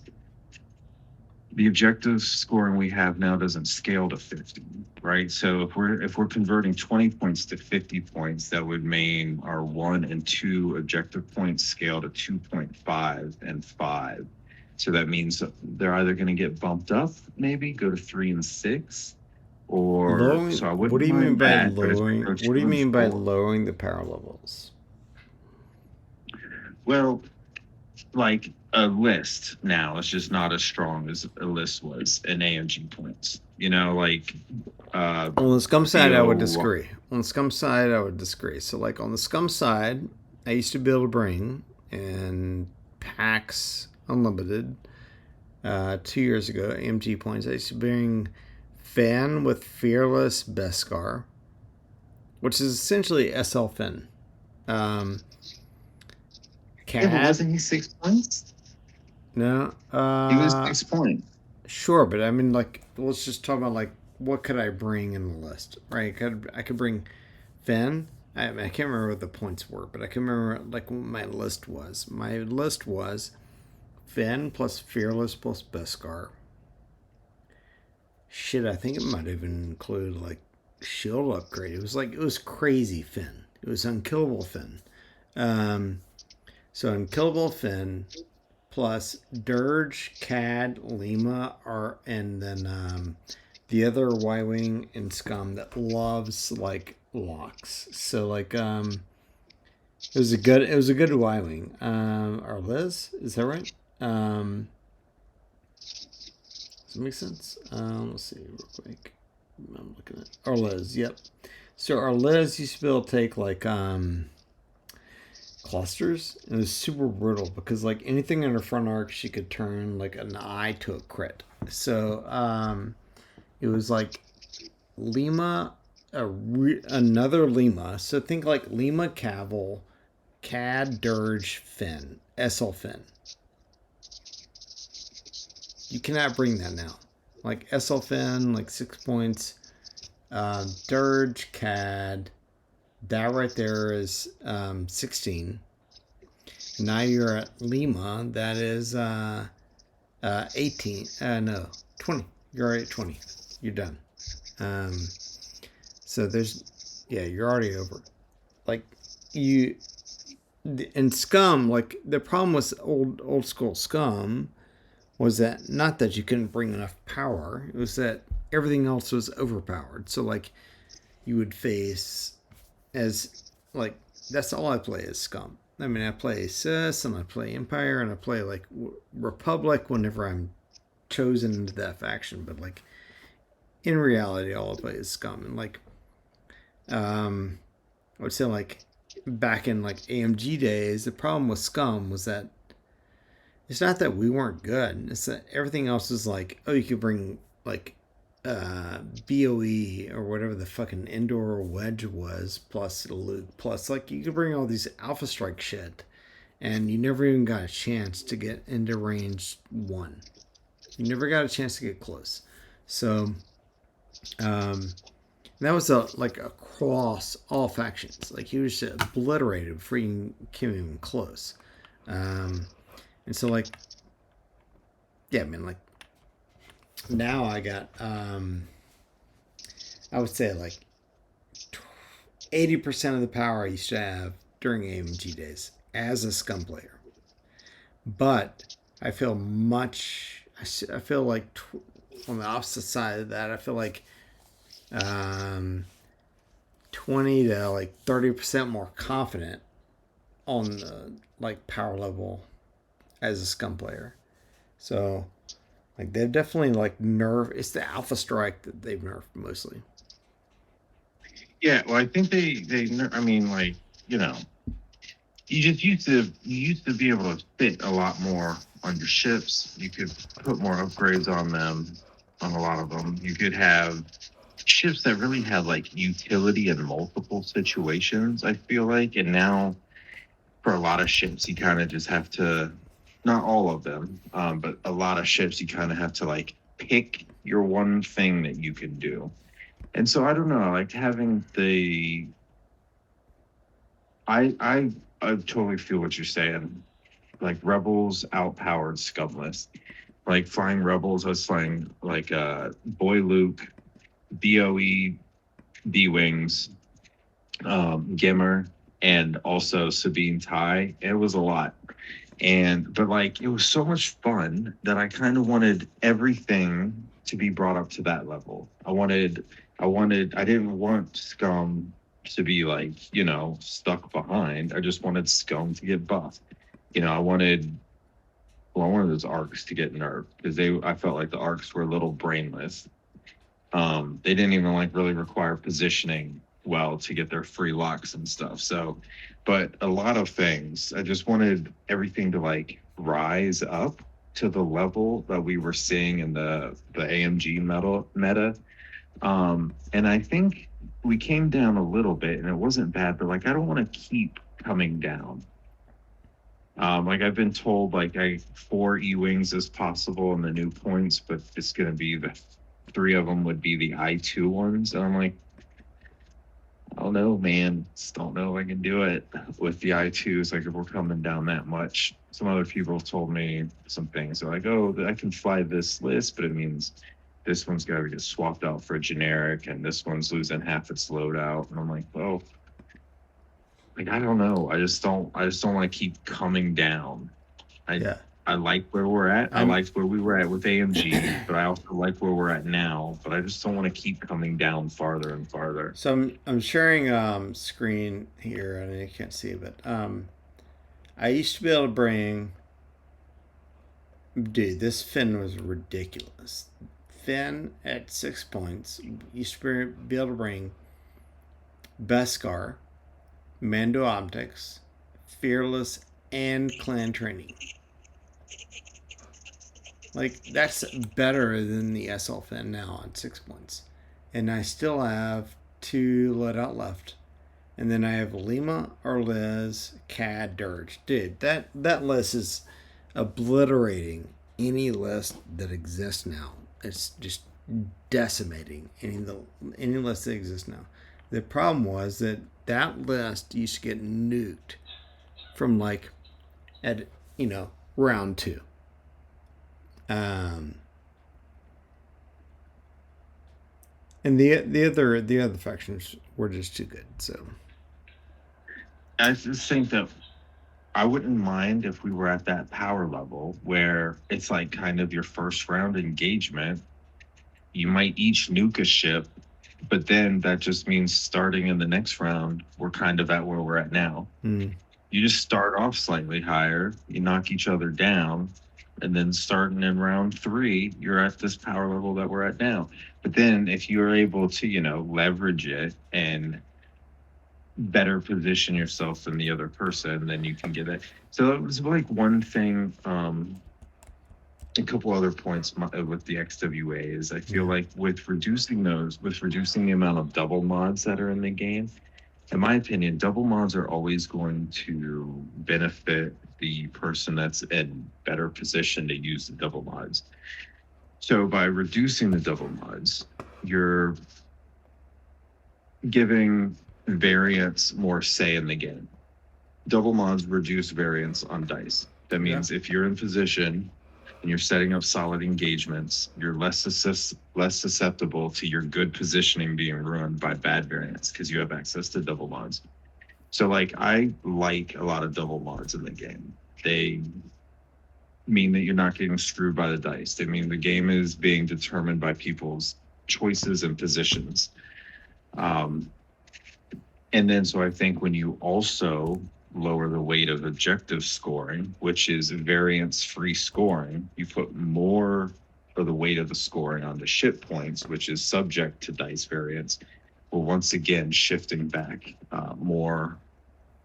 the objective scoring we have now doesn't scale to 50, right? So if we're converting 20 points to 50 points, that would mean our 1 and 2 objective points scale to 2.5 and 5. So that means they're either going to get bumped up, maybe go to 3 and 6, or Lowering. so I What do wouldn't you mean mind by that. But if we lowering? go What do 2 you and mean by 4, lowering the power levels? well, like a list now is just not as strong as a list was in AMG points. Like uh On the Scum side, I would Theo. disagree. On the Scum side, I would disagree. So, like on the Scum side, I used to be able to bring in packs unlimited. 2 years ago, AMG points. I used to bring Fan with Fearless Beskar, which is essentially SL Finn. Um, Yeah, but Cad, wasn't he 6 points? no. He was 6 points. Sure, but I mean, like, let's just talk about like what could I bring in the list, right? I could bring Finn. I can't remember what the points were, but I can remember like what my list was. My list was Finn plus Fearless plus Beskar. Shit, I think it might even include like shield upgrade. It was crazy Finn. It was unkillable Finn. Um, so unkillable Finn plus Dirge, Cad, Lima, are and then the other Y wing and scum that loves like locks. So like it was a good Y wing. Or Liz, is that right? Does that make sense? Let's see real quick. I'm looking at Arliz. Yep. So Arliz used to be able to take like clusters, and it was super brutal because like anything in her front arc, she could turn like an eye to a crit. So it was like Lima, another Lima. So think like Lima, Cavill, Cad, Dirge, Finn, SL Finn. You cannot bring that now. Like SL Finn, like 6 points. Dirge, Cad, that right there is 16. Now you're at Lima. That is 18. No, 20. You're already at 20. You're done. Um, so there's, yeah, you're already over. Like, you, in Scum, like, the problem with old school Scum was that not that you couldn't bring enough power, it was that everything else was overpowered. So, like, you would face as like that's all I play is Scum. I mean, I play Sis and I play Empire and I play like Republic whenever I'm chosen into that faction. But like in reality, all I play is Scum. And like, I would say like back in like AMG days, the problem with Scum was that it's not that we weren't good. It's that everything else is like, oh, you could bring like BOE or whatever the fucking indoor wedge was, plus Luke, plus like you could bring all these Alpha Strike shit, and you never even got a chance to get into range one. You never got a chance to get close. So, that was like across all factions. Like he was just obliterated before you came even close. Um, and so like, yeah, I mean like now I got I would say like 80% of the power I used to have during AMG days as a Scum player. But I feel I feel like on the opposite side of that, I feel like um, 20 to like 30% more confident on the like power level as a Scum player. So like they've definitely like nerfed. It's the Alpha Strike that they've nerfed mostly. Yeah, well, I think I mean, like, you know, you used to be able to fit a lot more on your ships. You could put more upgrades on them, on a lot of them. You could have ships that really had like utility in multiple situations, I feel like. And now for a lot of ships, you kind of just have to, not all of them, but a lot of ships, you kind of have to like pick your one thing that you can do. And so I don't know, like having the I totally feel what you're saying. Like rebels outpowered scumless. Like flying rebels, I was flying like Boy Luke, BOE, B Wings, Gimmer, and also Sabine Ty. It was a lot. But like it was so much fun that I kind of wanted everything to be brought up to that level. I didn't want Scum to be like, you know, stuck behind. I just wanted Scum to get buffed. You know, I wanted those arcs to get nerfed because I felt like the arcs were a little brainless. They didn't even like really require positioning well to get their free locks and stuff. So, but a lot of things, I just wanted everything to like rise up to the level that we were seeing in the AMG meta. And I think we came down a little bit, and it wasn't bad, but like I don't want to keep coming down. Like I've been told, like 4 E-wings is possible in the new points, but it's going to be the 3 of them would be the I2 ones, and I'm like, I don't know, man. Just don't know if I can do it with the I2s. Like if we're coming down that much. Some other people have told me some things. They're like, oh, I can fly this list, but it means this one's got to get swapped out for a generic, and this one's losing half its loadout. And I'm like, well, like I don't know. I just don't want to keep coming down. I Yeah. I like where we're at. I I'm liked where we were at with AMG, but I also like where we're at now. But I just don't want to keep coming down farther and farther. so I'm sharing screen here. I mean, you can't see it, but I used to be able to bring. Dude, this Finn was ridiculous. Finn at 6 points used to be able to bring Beskar, Mando Optics, Fearless, and Clan Training. Like, that's better than the SL Finn now at 6 points. And I still have 2 loadout left. And then I have Lima, Arliz, Cad, Dirge. Dude, that list is obliterating any list that exists now. It's just decimating any list that exists now. The problem was that list used to get nuked from like at round 2. And the other factions were just too good. So I just think that I wouldn't mind if we were at that power level where it's like kind of your first round engagement. You might each nuke a ship, but then that just means starting in the next round, we're kind of at where we're at now. You just start off slightly higher, you knock each other down, and then starting in round 3, you're at this power level that we're at now. But then if you're able to, leverage it and better position yourself than the other person, then you can get it. So it was like one thing, a couple other points with the XWA is I feel like with reducing the amount of double mods that are in the game, in my opinion, double mods are always going to benefit the person that's in better position to use the double mods. So by reducing the double mods, you're giving variants more say in the game. Double mods reduce variance on dice. That means if you're in position and you're setting up solid engagements, you're less susceptible to your good positioning being ruined by bad variants because you have access to double mods. So like I like a lot of double mods in the game. They mean that you're not getting screwed by the dice. They mean the game is being determined by people's choices and positions. And then so I think when you also lower the weight of objective scoring, which is variance-free scoring, you put more of the weight of the scoring on the ship points, which is subject to dice variance. We're once again shifting back more,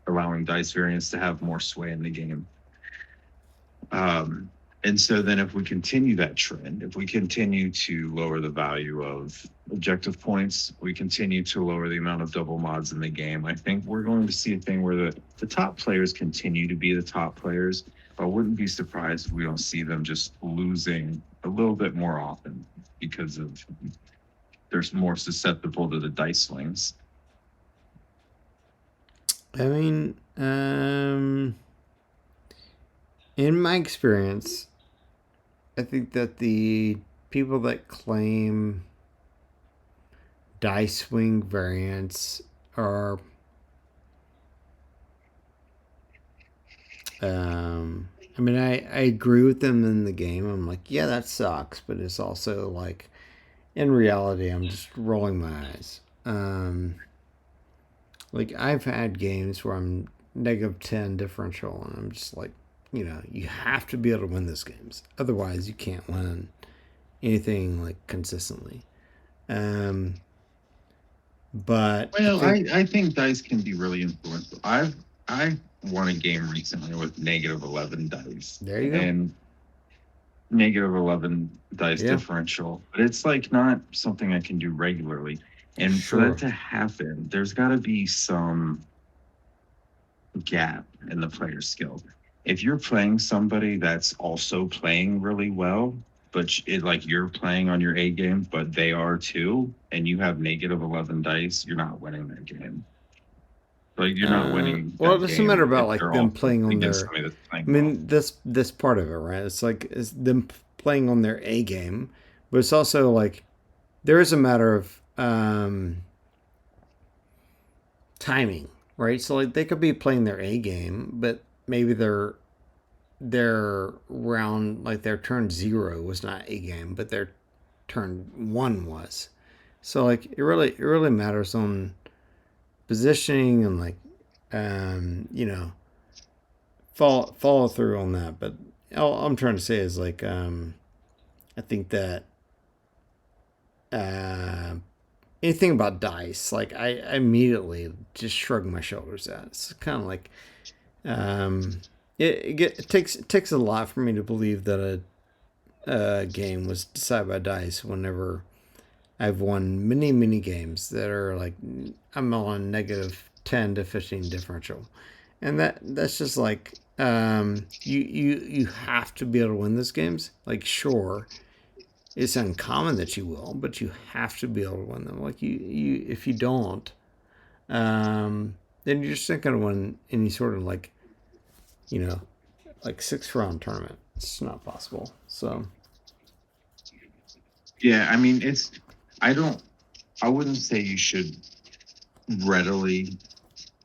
allowing dice variance to have more sway in the game. And so then if we continue that trend, if we continue to lower the value of objective points, we continue to lower the amount of double mods in the game, I think we're going to see a thing where the top players continue to be the top players. But I wouldn't be surprised if we don't see them just losing a little bit more often because of they're more susceptible to the dice swings. I mean, in my experience, I think that the people that claim dice swing variants are I mean, I agree with them in the game. I'm like, yeah, that sucks, but it's also like, in reality, I'm just rolling my eyes. Like, I've had games where I'm -10 differential, and I'm just like, you have to be able to win those games. Otherwise, you can't win anything like consistently. But well, I think dice can be really influential. I won a game recently with -11 dice. There you go. And -11 dice differential, but it's like not something I can do regularly. And for that to happen, there's got to be some gap in the player skill. If you're playing somebody that's also playing really well, but like you're playing on your A game, but they are too, and you have -11 dice, you're not winning that game. Like you're not winning. Well, it doesn't matter about like them playing on their. I mean, this part of it, right? It's like it's them playing on their A game, but it's also like there is a matter of timing, right? So like they could be playing their A game, but maybe their round, like their turn 0 was not A game, but their turn 1 was. So like it really matters on positioning and like you know, follow through on that. But all I'm trying to say is like I think that uh, anything about dice, like I immediately just shrug my shoulders at. It's kind of like it takes a lot for me to believe that a game was decided by dice. Whenever I've won many games that are like I'm on -10 to 15 differential, and that's just like you have to be able to win those games. Like sure, it's uncommon that you will, but you have to be able to win them. Like you if you don't, then you're just not going to win any sort of like you know like 6 round tournament. It's not possible. So Yeah, I mean, I don't, I wouldn't say you should readily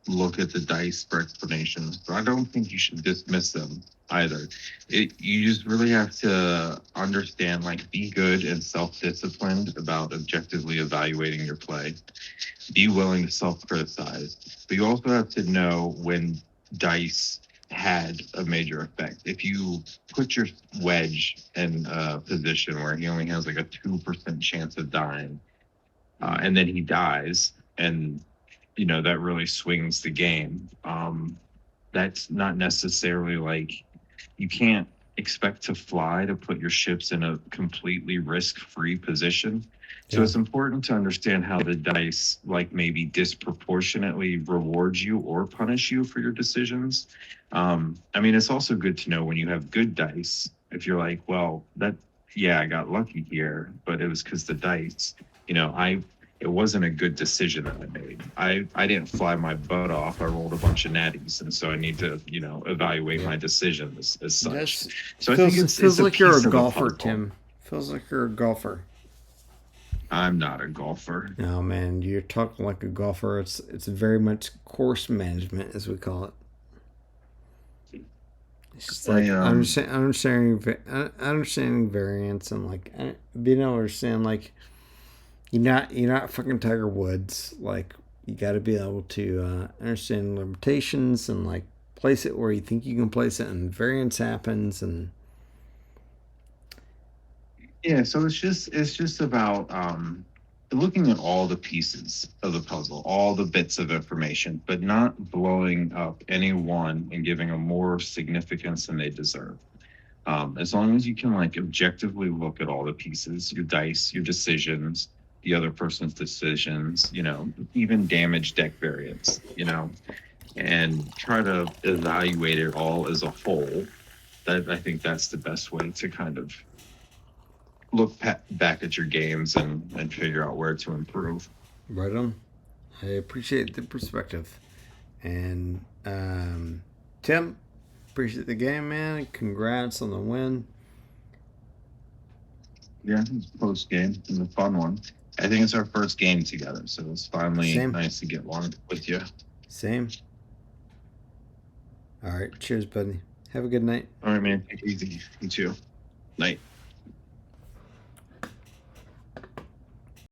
look at the dice for explanations, but I don't think you should dismiss them either. You just really have to understand, like, be good and self-disciplined about objectively evaluating your play. Be willing to self-criticize, but you also have to know when dice had a major effect. If you put your wedge in a position where he only has like a 2% chance of dying, and then he dies, and that really swings the game. That's not necessarily like you can't expect to fly to put your ships in a completely risk-free position. So yeah, it's important to understand how the dice like maybe disproportionately reward you or punish you for your decisions. I mean, it's also good to know when you have good dice. If you're like, well, yeah, I got lucky here, but it was because the dice, it wasn't a good decision that I made. I didn't fly my butt off. I rolled a bunch of natties, and so I need to, evaluate yeah. my decision as such. That's So I think feels it's a like you're a piece of the golfer, puzzle. Tim. Feels like you're a golfer. I'm not a golfer. No man, you're talking like a golfer. It's very much course management as we call it. It's just I like understanding variance and like being able to understand like you're not fucking Tiger Woods. Like you got to be able to understand limitations and like place it where you think you can place it, and variance happens. And Yeah, so it's just about looking at all the pieces of the puzzle, all the bits of information, but not blowing up any one and giving them more significance than they deserve. As long as you can like objectively look at all the pieces, your dice, your decisions, the other person's decisions, even damage deck variance, and try to evaluate it all as a whole. That I think that's the best way to kind of look back at your games and figure out where to improve. right on. I appreciate the perspective. And Tim, appreciate the game, man. Congrats on the win. Yeah, it's post game and a fun one. I think it's our first game together, so it's finally Same. nice to get one with you. Same. All right. Cheers, buddy. Have a good night. All right, man. Take it easy. You too. Night.